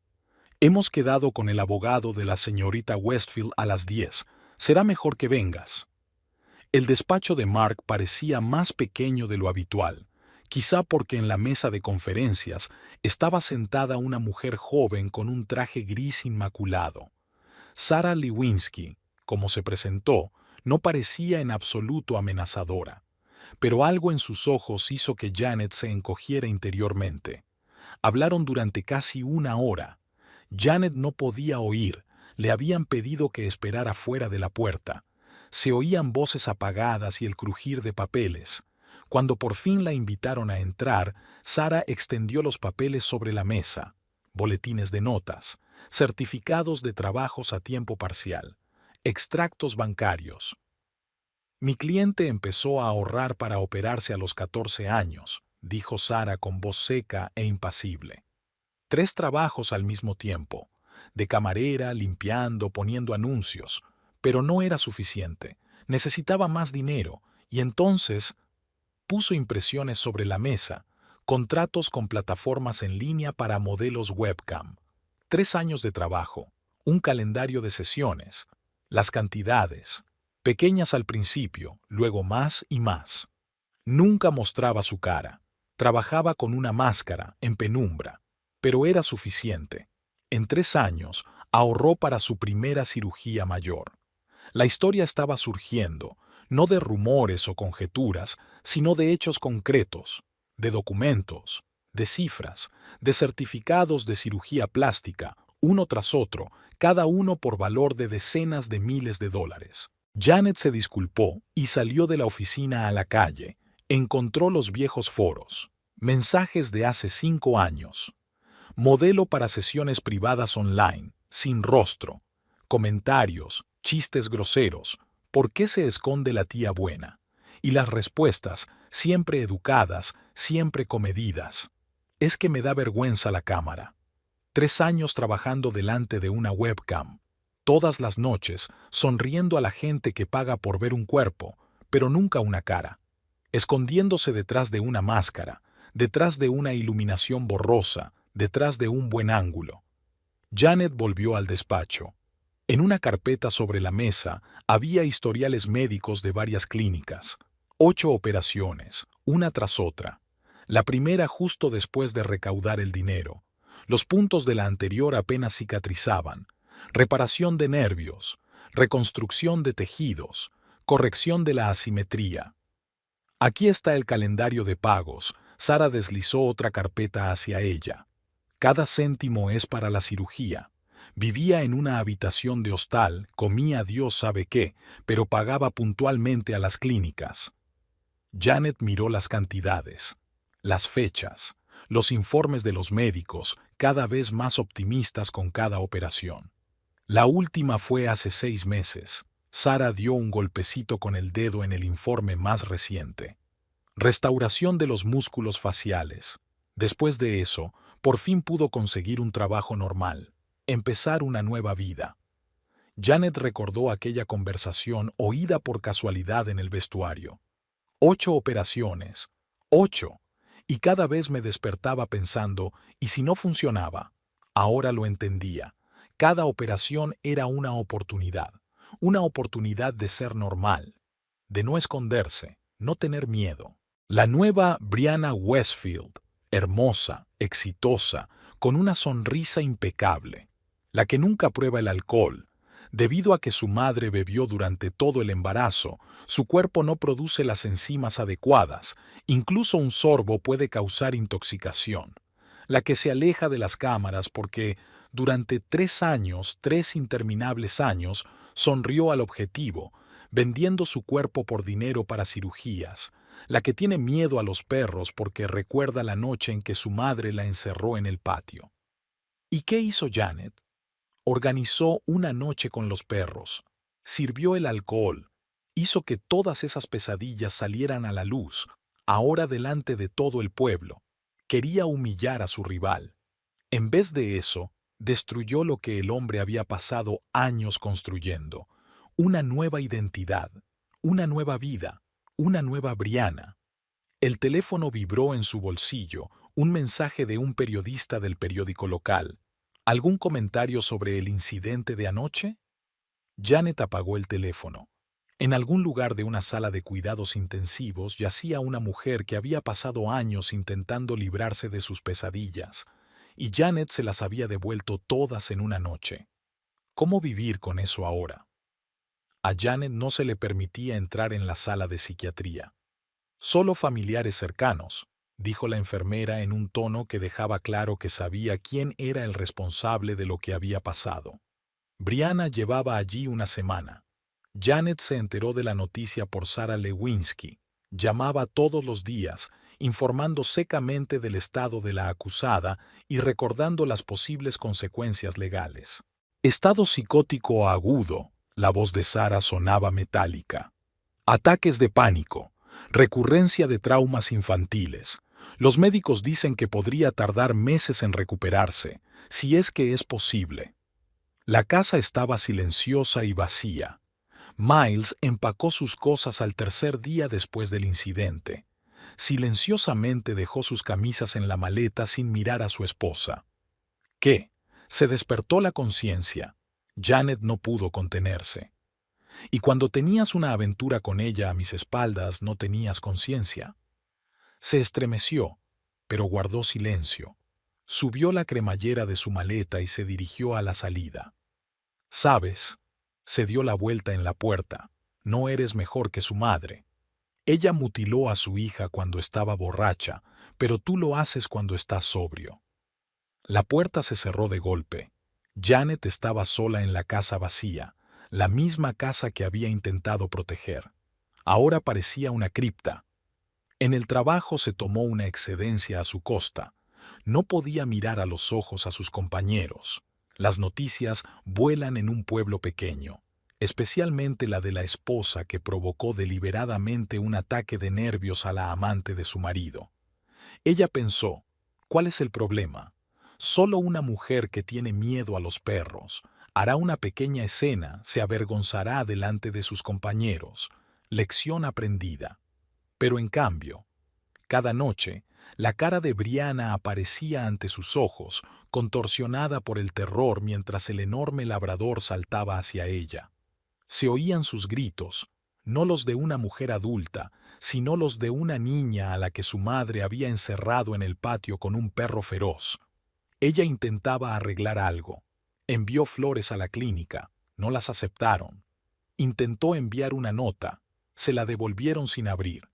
Hemos quedado con el abogado de la señorita Westfield a las 10. Será mejor que vengas. El despacho de Mark parecía más pequeño de lo habitual, quizá porque en la mesa de conferencias estaba sentada una mujer joven con un traje gris inmaculado. Sarah Lewinsky, como se presentó, no parecía en absoluto amenazadora, pero algo en sus ojos hizo que Janet se encogiera interiormente. Hablaron durante casi 1 hora. Janet no podía oír, le habían pedido que esperara fuera de la puerta. Se oían voces apagadas y el crujir de papeles. Cuando por fin la invitaron a entrar, Sarah extendió los papeles sobre la mesa, boletines de notas, certificados de trabajos a tiempo parcial, extractos bancarios. Mi cliente empezó a ahorrar para operarse a los 14 años, dijo Sarah con voz seca e impasible. 3 trabajos al mismo tiempo, de camarera, limpiando, poniendo anuncios, pero no era suficiente. Necesitaba más dinero, y entonces puso impresiones sobre la mesa, contratos con plataformas en línea para modelos webcam. 3 años de trabajo, un calendario de sesiones, las cantidades, pequeñas al principio, luego más y más. Nunca mostraba su cara, trabajaba con una máscara, en penumbra, pero era suficiente. En 3 años ahorró para su primera cirugía mayor. La historia estaba surgiendo, no de rumores o conjeturas, sino de hechos concretos, de documentos, de cifras, de certificados de cirugía plástica, uno tras otro, cada uno por valor de decenas de miles de dólares. Janet se disculpó y salió de la oficina a la calle. Encontró los viejos foros, mensajes de hace 5 años, modelo para sesiones privadas online, sin rostro, comentarios, chistes groseros, ¿por qué se esconde la tía buena? Y las respuestas, siempre educadas, siempre comedidas. Es que me da vergüenza la cámara. 3 años trabajando delante de una webcam, todas las noches, sonriendo a la gente que paga por ver un cuerpo, pero nunca una cara, escondiéndose detrás de una máscara, detrás de una iluminación borrosa, detrás de un buen ángulo. Janet volvió al despacho. En una carpeta sobre la mesa había historiales médicos de varias clínicas, 8 operaciones, una tras otra. La primera justo después de recaudar el dinero. Los puntos de la anterior apenas cicatrizaban. Reparación de nervios, reconstrucción de tejidos, corrección de la asimetría. Aquí está el calendario de pagos. Sara deslizó otra carpeta hacia ella. Cada céntimo es para la cirugía. Vivía en una habitación de hostal, comía Dios sabe qué, pero pagaba puntualmente a las clínicas. Janet miró las cantidades, las fechas, los informes de los médicos, cada vez más optimistas con cada operación. La última fue hace 6 meses. Sara dio un golpecito con el dedo en el informe más reciente. Restauración de los músculos faciales. Después de eso, por fin pudo conseguir un trabajo normal, empezar una nueva vida. Janet recordó aquella conversación oída por casualidad en el vestuario. 8 operaciones, 8. Y cada vez me despertaba pensando, ¿y si no funcionaba? Ahora lo entendía. Cada operación era una oportunidad de ser normal, de no esconderse, no tener miedo. La nueva Brianna Westfield, hermosa, exitosa, con una sonrisa impecable, la que nunca prueba el alcohol. Debido a que su madre bebió durante todo el embarazo, su cuerpo no produce las enzimas adecuadas, incluso un sorbo puede causar intoxicación. La que se aleja de las cámaras porque, durante 3 años, 3 interminables años, sonrió al objetivo, vendiendo su cuerpo por dinero para cirugías. La que tiene miedo a los perros porque recuerda la noche en que su madre la encerró en el patio. ¿Y qué hizo Janet? Organizó una noche con los perros, sirvió el alcohol, hizo que todas esas pesadillas salieran a la luz, ahora delante de todo el pueblo. Quería humillar a su rival. En vez de eso, destruyó lo que el hombre había pasado años construyendo, una nueva identidad, una nueva vida, una nueva Brianna. El teléfono vibró en su bolsillo, un mensaje de un periodista del periódico local. ¿Algún comentario sobre el incidente de anoche? Janet apagó el teléfono. En algún lugar de una sala de cuidados intensivos yacía una mujer que había pasado años intentando librarse de sus pesadillas, y Janet se las había devuelto todas en una noche. ¿Cómo vivir con eso ahora? A Janet no se le permitía entrar en la sala de psiquiatría. Solo familiares cercanos, dijo la enfermera en un tono que dejaba claro que sabía quién era el responsable de lo que había pasado. Brianna llevaba allí una semana. Janet se enteró de la noticia por Sara Lewinsky. Llamaba todos los días, informando secamente del estado de la acusada y recordando las posibles consecuencias legales. Estado psicótico agudo. La voz de Sara sonaba metálica. Ataques de pánico. Recurrencia de traumas infantiles. Los médicos dicen que podría tardar meses en recuperarse, si es que es posible. La casa estaba silenciosa y vacía. Miles empacó sus cosas al tercer día después del incidente. Silenciosamente dejó sus camisas en la maleta sin mirar a su esposa. ¿Qué? Se despertó la conciencia. Janet no pudo contenerse. Y cuando tenías una aventura con ella a mis espaldas no tenías conciencia. Se estremeció, pero guardó silencio. Subió la cremallera de su maleta y se dirigió a la salida. ¿Sabes? Se dio la vuelta en la puerta. No eres mejor que su madre. Ella mutiló a su hija cuando estaba borracha, pero tú lo haces cuando estás sobrio. La puerta se cerró de golpe. Janet estaba sola en la casa vacía, la misma casa que había intentado proteger. Ahora parecía una cripta. En el trabajo se tomó una excedencia a su costa. No podía mirar a los ojos a sus compañeros. Las noticias vuelan en un pueblo pequeño, especialmente la de la esposa que provocó deliberadamente un ataque de nervios a la amante de su marido. Ella pensó, ¿cuál es el problema? Solo una mujer que tiene miedo a los perros hará una pequeña escena, se avergonzará delante de sus compañeros. Lección aprendida. Pero en cambio, cada noche, la cara de Brianna aparecía ante sus ojos, contorsionada por el terror mientras el enorme labrador saltaba hacia ella. Se oían sus gritos, no los de una mujer adulta, sino los de una niña a la que su madre había encerrado en el patio con un perro feroz. Ella intentaba arreglar algo. Envió flores a la clínica, no las aceptaron. Intentó enviar una nota, se la devolvieron sin abrir.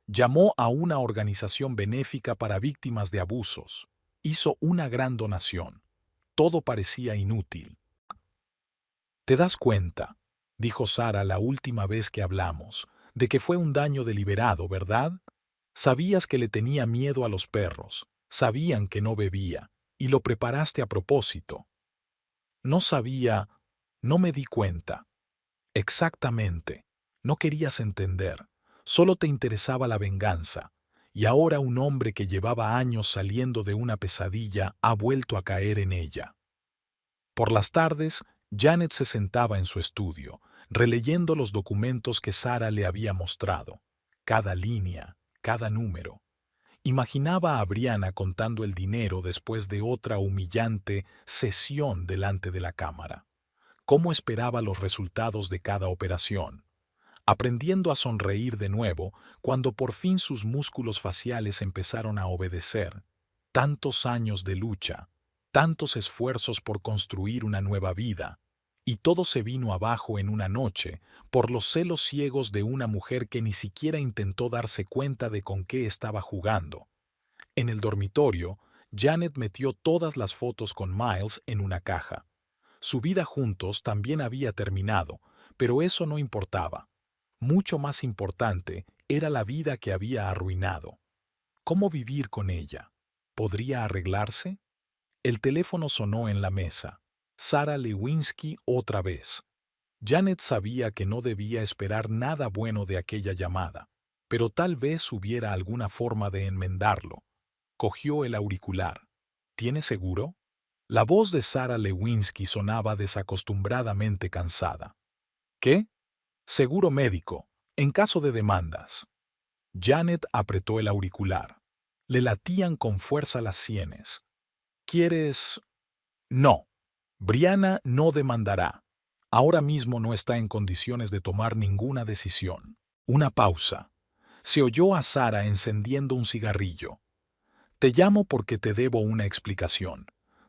Llamó a una organización benéfica para víctimas de abusos. Hizo una gran donación. Todo parecía inútil. ¿Te das cuenta?, dijo Sara la última vez que hablamos, de que fue un daño deliberado, ¿verdad? Sabías que le tenía miedo a los perros, sabían que no bebía, y lo preparaste a propósito. No sabía, no me di cuenta. Exactamente. No querías entender. Solo te interesaba la venganza. Y ahora un hombre que llevaba años saliendo de una pesadilla ha vuelto a caer en ella. Por las tardes, Janet se sentaba en su estudio, releyendo los documentos que Sara le había mostrado. Cada línea, cada número. Imaginaba a Brianna contando el dinero después de otra humillante sesión delante de la cámara. Cómo esperaba los resultados de cada operación. Aprendiendo a sonreír de nuevo cuando por fin sus músculos faciales empezaron a obedecer. Tantos años de lucha, tantos esfuerzos por construir una nueva vida, y todo se vino abajo en una noche por los celos ciegos de una mujer que ni siquiera intentó darse cuenta de con qué estaba jugando. En el dormitorio, Janet metió todas las fotos con Miles en una caja. Su vida juntos también había terminado, pero eso no importaba. Mucho más importante era la vida que había arruinado. ¿Cómo vivir con ella? ¿Podría arreglarse? El teléfono sonó en la mesa. Sara Lewinsky otra vez. Janet sabía que no debía esperar nada bueno de aquella llamada, pero tal vez hubiera alguna forma de enmendarlo. Cogió el auricular. ¿Tiene seguro? La voz de Sara Lewinsky sonaba desacostumbradamente cansada. ¿Qué? Seguro médico, en caso de demandas. Janet apretó el auricular. Le latían con fuerza las sienes. ¿Quieres? No. Brianna no demandará. Ahora mismo no está en condiciones de tomar ninguna decisión. Una pausa. Se oyó a Sara encendiendo un cigarrillo. Te llamo porque te debo una explicación.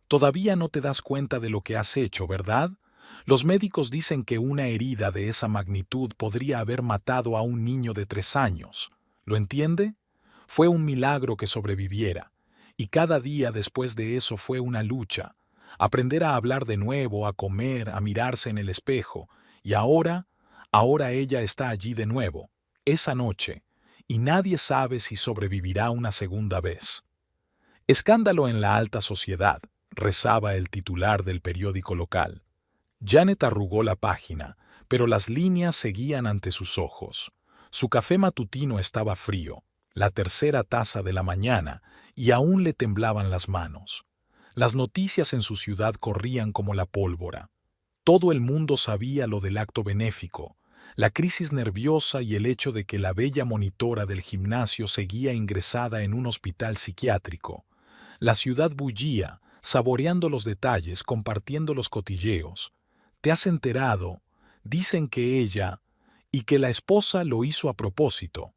Todavía no te das cuenta de lo que has hecho, ¿verdad? Los médicos dicen que una herida de esa magnitud podría haber matado a un niño de 3 años. ¿Lo entiende? Fue un milagro que sobreviviera. Y cada día después de eso fue una lucha. Aprender a hablar de nuevo, a comer, a mirarse en el espejo. Y ahora ella está allí de nuevo, esa noche, y nadie sabe si sobrevivirá una segunda vez. Escándalo en la alta sociedad, rezaba el titular del periódico local. Janet arrugó la página, pero las líneas seguían ante sus ojos. Su café matutino estaba frío, la tercera taza de la mañana, y aún le temblaban las manos. Las noticias en su ciudad corrían como la pólvora. Todo el mundo sabía lo del acto benéfico, la crisis nerviosa y el hecho de que la bella monitora del gimnasio seguía ingresada en un hospital psiquiátrico. La ciudad bullía, saboreando los detalles, compartiendo los cotilleos. ¿Te has enterado? Dicen que ella y que la esposa lo hizo a propósito.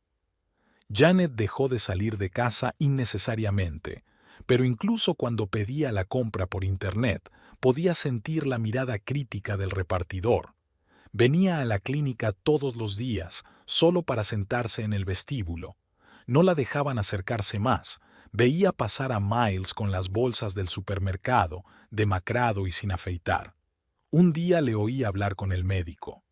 Janet dejó de salir de casa innecesariamente, pero incluso cuando pedía la compra por internet, podía sentir la mirada crítica del repartidor. Venía a la clínica todos los días, solo para sentarse en el vestíbulo. No la dejaban acercarse más, Veía pasar a Miles con las bolsas del supermercado, demacrado y sin afeitar. Un día le oí hablar con el médico.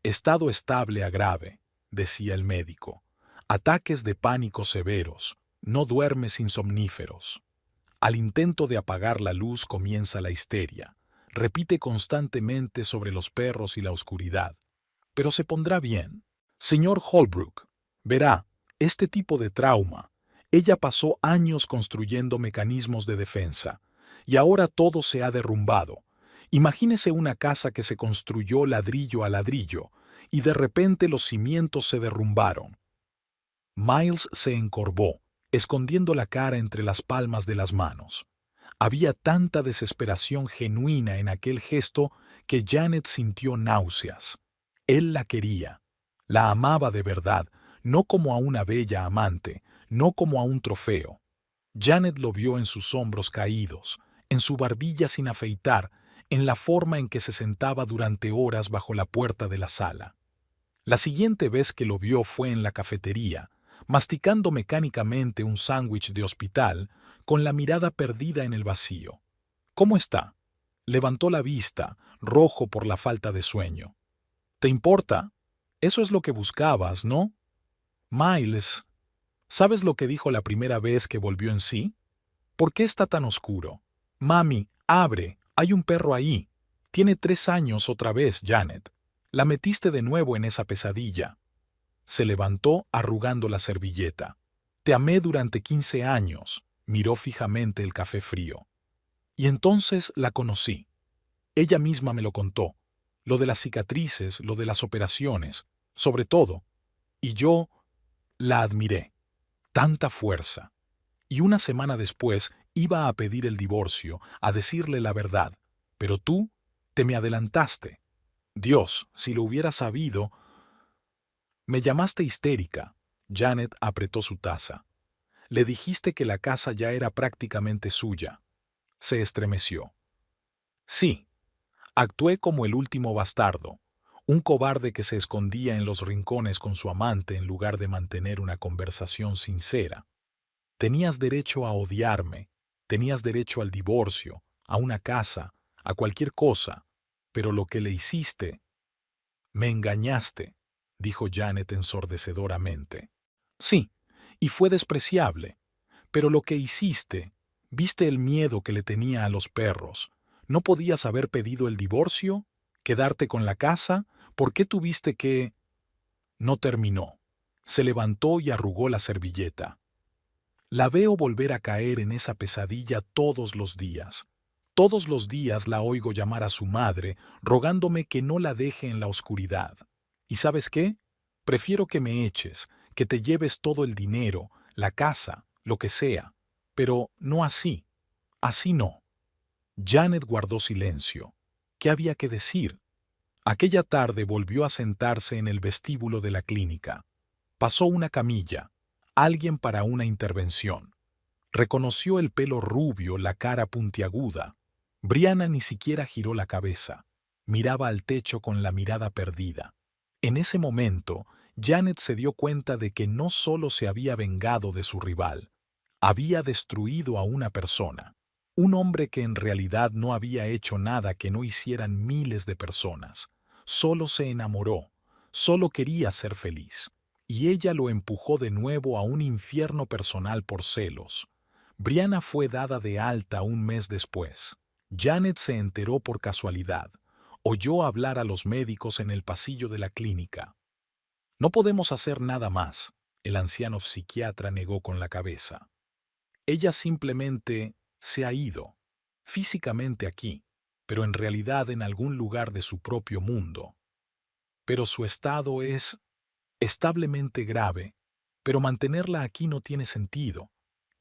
Estado estable a grave, decía el médico. Ataques de pánico severos. No duerme sin somníferos. Al intento de apagar la luz comienza la histeria. Repite constantemente sobre los perros y la oscuridad. Pero se pondrá bien. Señor Holbrook, verá, este tipo de trauma. Ella pasó años construyendo mecanismos de defensa, y ahora todo se ha derrumbado. Imagínese una casa que se construyó ladrillo a ladrillo, y de repente los cimientos se derrumbaron. Miles se encorvó, escondiendo la cara entre las palmas de las manos. Había tanta desesperación genuina en aquel gesto que Janet sintió náuseas. Él la quería, la amaba de verdad, no como a una bella amante, no como a un trofeo. Janet lo vio en sus hombros caídos, en su barbilla sin afeitar, en la forma en que se sentaba durante horas bajo la puerta de la sala. La siguiente vez que lo vio fue en la cafetería, masticando mecánicamente un sándwich de hospital, con la mirada perdida en el vacío. ¿Cómo está? Levantó la vista, rojo por la falta de sueño. ¿Te importa? Eso es lo que buscabas, ¿no? Miles, ¿sabes lo que dijo la primera vez que volvió en sí? ¿Por qué está tan oscuro? Mami, abre, hay un perro ahí. Tiene 3 años otra vez, Janet. La metiste de nuevo en esa pesadilla. Se levantó arrugando la servilleta. Te amé durante 15 años. Miró fijamente el café frío. Y entonces la conocí. Ella misma me lo contó. Lo de las cicatrices, lo de las operaciones, sobre todo. Y yo la admiré. Tanta fuerza. Y una semana después iba a pedir el divorcio, a decirle la verdad. Pero tú te me adelantaste. Dios, si lo hubiera sabido... Me llamaste histérica. Janet apretó su taza. Le dijiste que la casa ya era prácticamente suya. Se estremeció. Sí, actué como el último bastardo, un cobarde que se escondía en los rincones con su amante en lugar de mantener una conversación sincera. Tenías derecho a odiarme, tenías derecho al divorcio, a una casa, a cualquier cosa, pero lo que le hiciste... Me engañaste, dijo Janet ensordecedoramente. Sí, y fue despreciable, pero lo que hiciste, viste el miedo que le tenía a los perros. ¿No podías haber pedido el divorcio? ¿Quedarte con la casa? ¿Por qué tuviste que...? No terminó. Se levantó y arrugó la servilleta. La veo volver a caer en esa pesadilla todos los días. Todos los días la oigo llamar a su madre, rogándome que no la deje en la oscuridad. ¿Y sabes qué? Prefiero que me eches, que te lleves todo el dinero, la casa, lo que sea. Pero no así. Así no. Janet guardó silencio. ¿Qué había que decir? Aquella tarde volvió a sentarse en el vestíbulo de la clínica. Pasó una camilla, alguien para una intervención. Reconoció el pelo rubio, la cara puntiaguda. Brianna ni siquiera giró la cabeza. Miraba al techo con la mirada perdida. En ese momento, Janet se dio cuenta de que no solo se había vengado de su rival, había destruido a una persona. Un hombre que en realidad no había hecho nada que no hicieran miles de personas. Solo se enamoró, solo quería ser feliz. Y ella lo empujó de nuevo a un infierno personal por celos. Brianna fue dada de alta un mes después. Janet se enteró por casualidad. Oyó hablar a los médicos en el pasillo de la clínica. No podemos hacer nada más, el anciano psiquiatra negó con la cabeza. Ella simplemente se ha ido, físicamente aquí, pero en realidad en algún lugar de su propio mundo. Pero su estado es establemente grave, pero mantenerla aquí no tiene sentido.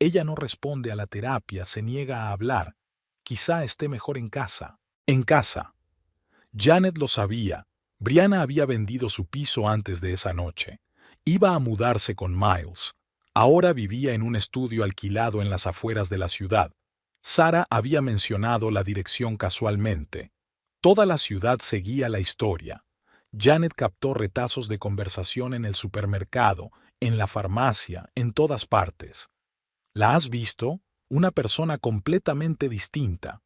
Ella no responde a la terapia, se niega a hablar. Quizá esté mejor en casa. En casa. Janet lo sabía. Brianna había vendido su piso antes de esa noche. Iba a mudarse con Miles. Ahora vivía en un estudio alquilado en las afueras de la ciudad. Sarah había mencionado la dirección casualmente. Toda la ciudad seguía la historia. Janet captó retazos de conversación en el supermercado, en la farmacia, en todas partes. ¿La has visto? Una persona completamente distinta.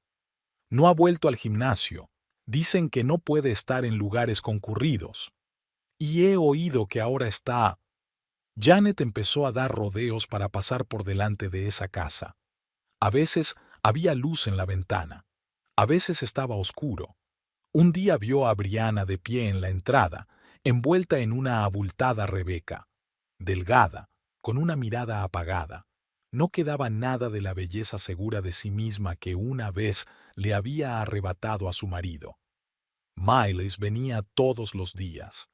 No ha vuelto al gimnasio. Dicen que no puede estar en lugares concurridos. Y he oído que ahora está... Janet empezó a dar rodeos para pasar por delante de esa casa. A veces había luz en la ventana. A veces estaba oscuro. Un día vio a Brianna de pie en la entrada, envuelta en una abultada Rebeca. Delgada, con una mirada apagada. No quedaba nada de la belleza segura de sí misma que una vez le había arrebatado a su marido. Miles venía todos los días.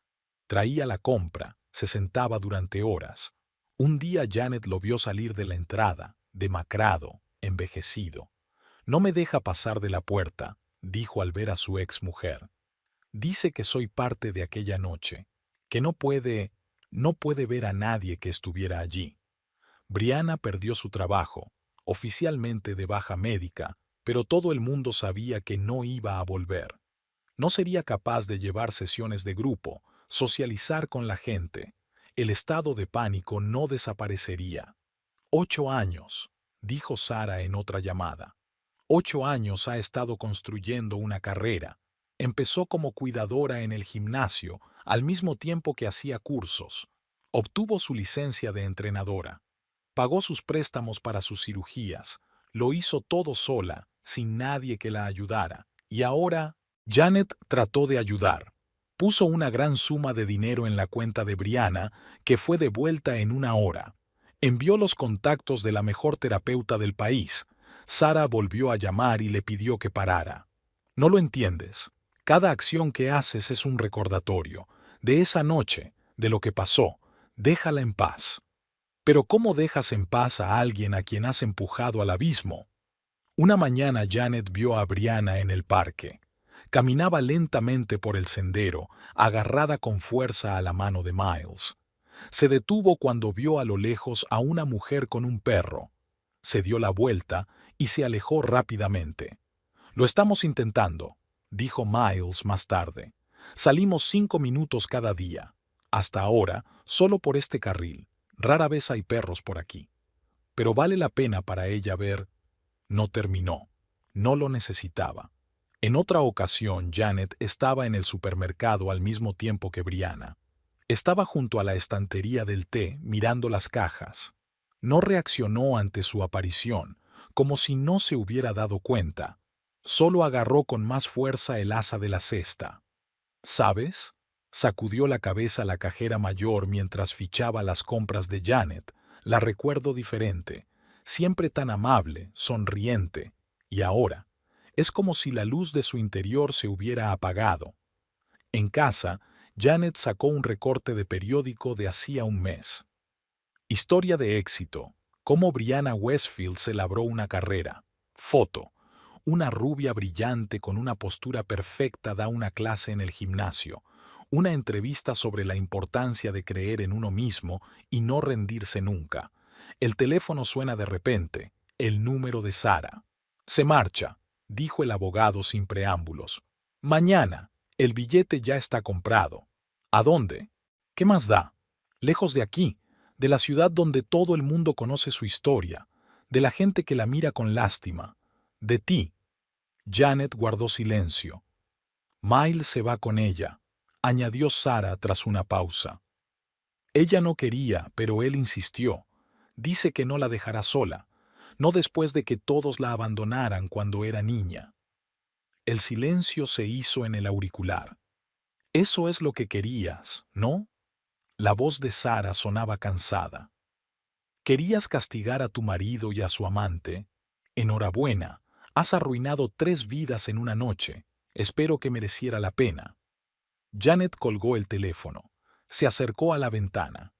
Traía la compra, se sentaba durante horas. Un día Janet lo vio salir de la entrada, demacrado, envejecido. «No me deja pasar de la puerta», dijo al ver a su ex mujer. «Dice que soy parte de aquella noche, que no puede ver a nadie que estuviera allí». Brianna perdió su trabajo, oficialmente de baja médica, pero todo el mundo sabía que no iba a volver. No sería capaz de llevar sesiones de grupo, socializar con la gente. El estado de pánico no desaparecería. 8 años, dijo Sara en otra llamada. 8 años ha estado construyendo una carrera. Empezó como cuidadora en el gimnasio, al mismo tiempo que hacía cursos. Obtuvo su licencia de entrenadora. Pagó sus préstamos para sus cirugías. Lo hizo todo sola, sin nadie que la ayudara. Y ahora, Janet trató de ayudar. Puso una gran suma de dinero en la cuenta de Brianna, que fue devuelta en una hora. Envió los contactos de la mejor terapeuta del país. Sara volvió a llamar y le pidió que parara. «No lo entiendes. Cada acción que haces es un recordatorio. De esa noche, de lo que pasó. Déjala en paz». «Pero ¿cómo dejas en paz a alguien a quien has empujado al abismo?» Una mañana Janet vio a Brianna en el parque. Caminaba lentamente por el sendero, agarrada con fuerza a la mano de Miles. Se detuvo cuando vio a lo lejos a una mujer con un perro. Se dio la vuelta y se alejó rápidamente. «Lo estamos intentando», dijo Miles más tarde. «Salimos 5 minutos cada día. Hasta ahora, solo por este carril. Rara vez hay perros por aquí. Pero vale la pena para ella ver». No terminó. No lo necesitaba. En otra ocasión, Janet estaba en el supermercado al mismo tiempo que Brianna. Estaba junto a la estantería del té, mirando las cajas. No reaccionó ante su aparición, como si no se hubiera dado cuenta. Solo agarró con más fuerza el asa de la cesta. «¿Sabes?», sacudió la cabeza la cajera mayor mientras fichaba las compras de Janet. «La recuerdo diferente, siempre tan amable, sonriente. Y ahora, es como si la luz de su interior se hubiera apagado». En casa, Janet sacó un recorte de periódico de hacía un mes. Historia de éxito. Cómo Brianna Westfield se labró una carrera. Foto. Una rubia brillante con una postura perfecta da una clase en el gimnasio. Una entrevista sobre la importancia de creer en uno mismo y no rendirse nunca. El teléfono suena de repente. El número de Sara. «Se marcha», dijo el abogado sin preámbulos. «Mañana. El billete ya está comprado». «¿A dónde?». «¿Qué más da? Lejos de aquí, de la ciudad donde todo el mundo conoce su historia, de la gente que la mira con lástima, de ti». Janet guardó silencio. «Miles se va con ella», añadió Sara tras una pausa. «Ella no quería, pero él insistió. Dice que no la dejará sola, no después de que todos la abandonaran cuando era niña». El silencio se hizo en el auricular. «Eso es lo que querías, ¿no?». La voz de Sara sonaba cansada. «Querías castigar a tu marido y a su amante. Enhorabuena, has arruinado 3 vidas en una noche. Espero que mereciera la pena». Janet colgó el teléfono. Se acercó a la ventana.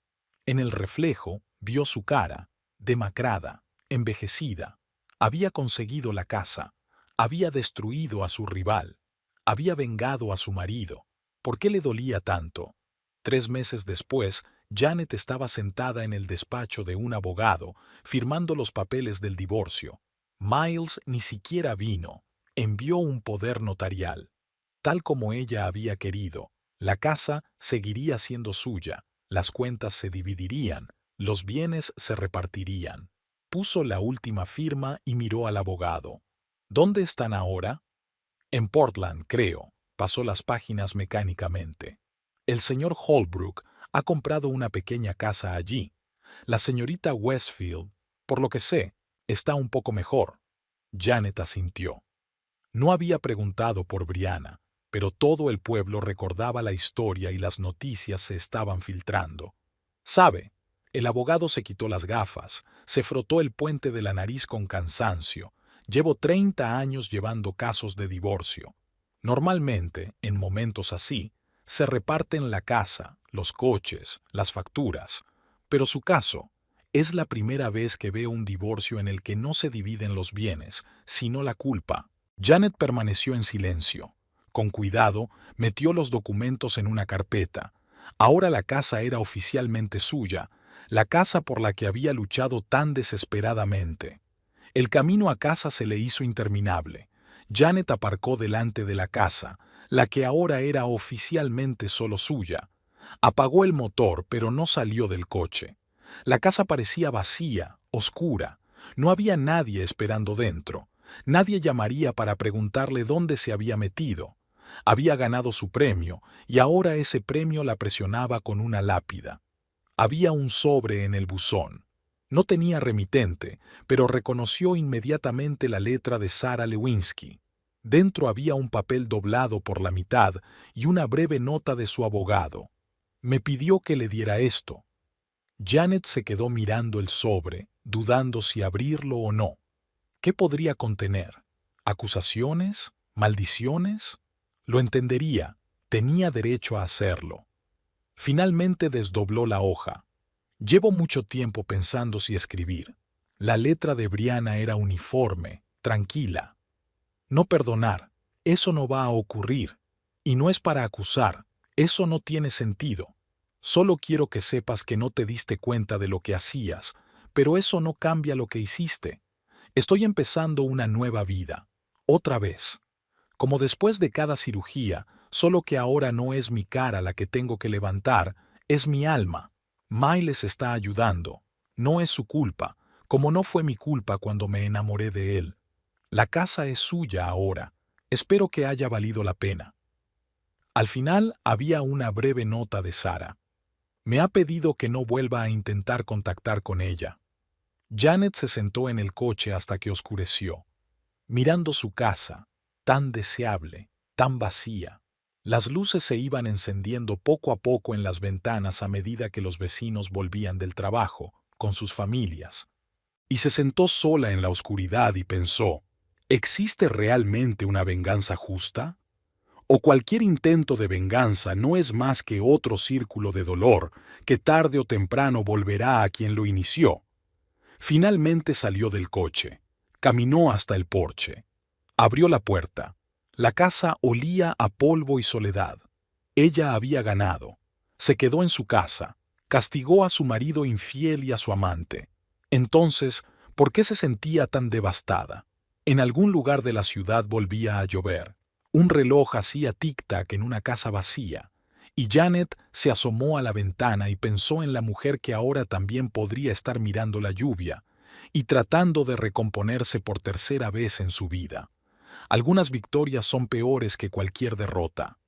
En el reflejo vio su cara, demacrada, envejecida. Había conseguido la casa. Había destruido a su rival. Había vengado a su marido. ¿Por qué le dolía tanto? 3 meses después, Janet estaba sentada en el despacho de un abogado, firmando los papeles del divorcio. Miles ni siquiera vino. Envió un poder notarial. Tal como ella había querido, la casa seguiría siendo suya, las cuentas se dividirían, los bienes se repartirían. puso la última firma y miró al abogado. ¿Dónde están ahora? En Portland, creo. Pasó las páginas mecánicamente. El señor Holbrook ha comprado una pequeña casa allí. La señorita Westfield, por lo que sé, está un poco mejor. Janet asintió. No había preguntado por Brianna, pero todo el pueblo recordaba la historia y las noticias se estaban filtrando. ¿Sabe? El abogado se quitó las gafas, se frotó el puente de la nariz con cansancio. Llevo 30 años llevando casos de divorcio. Normalmente, en momentos así, se reparten la casa, los coches, las facturas. Pero su caso es la primera vez que veo un divorcio en el que no se dividen los bienes, sino la culpa. Janet permaneció en silencio. Con cuidado, metió los documentos en una carpeta. Ahora la casa era oficialmente suya, la casa por la que había luchado tan desesperadamente. El camino a casa se le hizo interminable. Janet aparcó delante de la casa, la que ahora era oficialmente solo suya. Apagó el motor, pero no salió del coche. La casa parecía vacía, oscura. No había nadie esperando dentro. Nadie llamaría para preguntarle dónde se había metido. Había ganado su premio, y ahora ese premio la presionaba con una lápida. Había un sobre en el buzón. No tenía remitente, pero reconoció inmediatamente la letra de Sarah Lewinsky. Dentro había un papel doblado por la mitad y una breve nota de su abogado. Me pidió que le diera esto. Janet se quedó mirando el sobre, dudando si abrirlo o no. ¿Qué podría contener? ¿Acusaciones? ¿Maldiciones? Lo entendería. Tenía derecho a hacerlo. Finalmente desdobló la hoja. Llevo mucho tiempo pensando si escribir. La letra de Brianna era uniforme, tranquila. No perdonar, eso no va a ocurrir. Y no es para acusar, eso no tiene sentido. Solo quiero que sepas que no te diste cuenta de lo que hacías, pero eso no cambia lo que hiciste. Estoy empezando una nueva vida. Otra vez. Como después de cada cirugía, solo que ahora no es mi cara la que tengo que levantar, es mi alma. Miles está ayudando. No es su culpa, como no fue mi culpa cuando me enamoré de él. La casa es suya ahora. Espero que haya valido la pena. Al final había una breve nota de Sarah. Me ha pedido que no vuelva a intentar contactar con ella. Janet se sentó en el coche hasta que oscureció, mirando su casa, tan deseable, tan vacía. Las luces se iban encendiendo poco a poco en las ventanas a medida que los vecinos volvían del trabajo, con sus familias. Y se sentó sola en la oscuridad y pensó, ¿existe realmente una venganza justa? ¿O cualquier intento de venganza no es más que otro círculo de dolor que tarde o temprano volverá a quien lo inició? Finalmente salió del coche, caminó hasta el porche, abrió la puerta. La casa olía a polvo y soledad. Ella había ganado. Se quedó en su casa, castigó a su marido infiel y a su amante. Entonces, ¿por qué se sentía tan devastada? En algún lugar de la ciudad volvía a llover. Un reloj hacía tic-tac en una casa vacía, y Janet se asomó a la ventana y pensó en la mujer que ahora también podría estar mirando la lluvia y tratando de recomponerse por tercera vez en su vida. Algunas victorias son peores que cualquier derrota.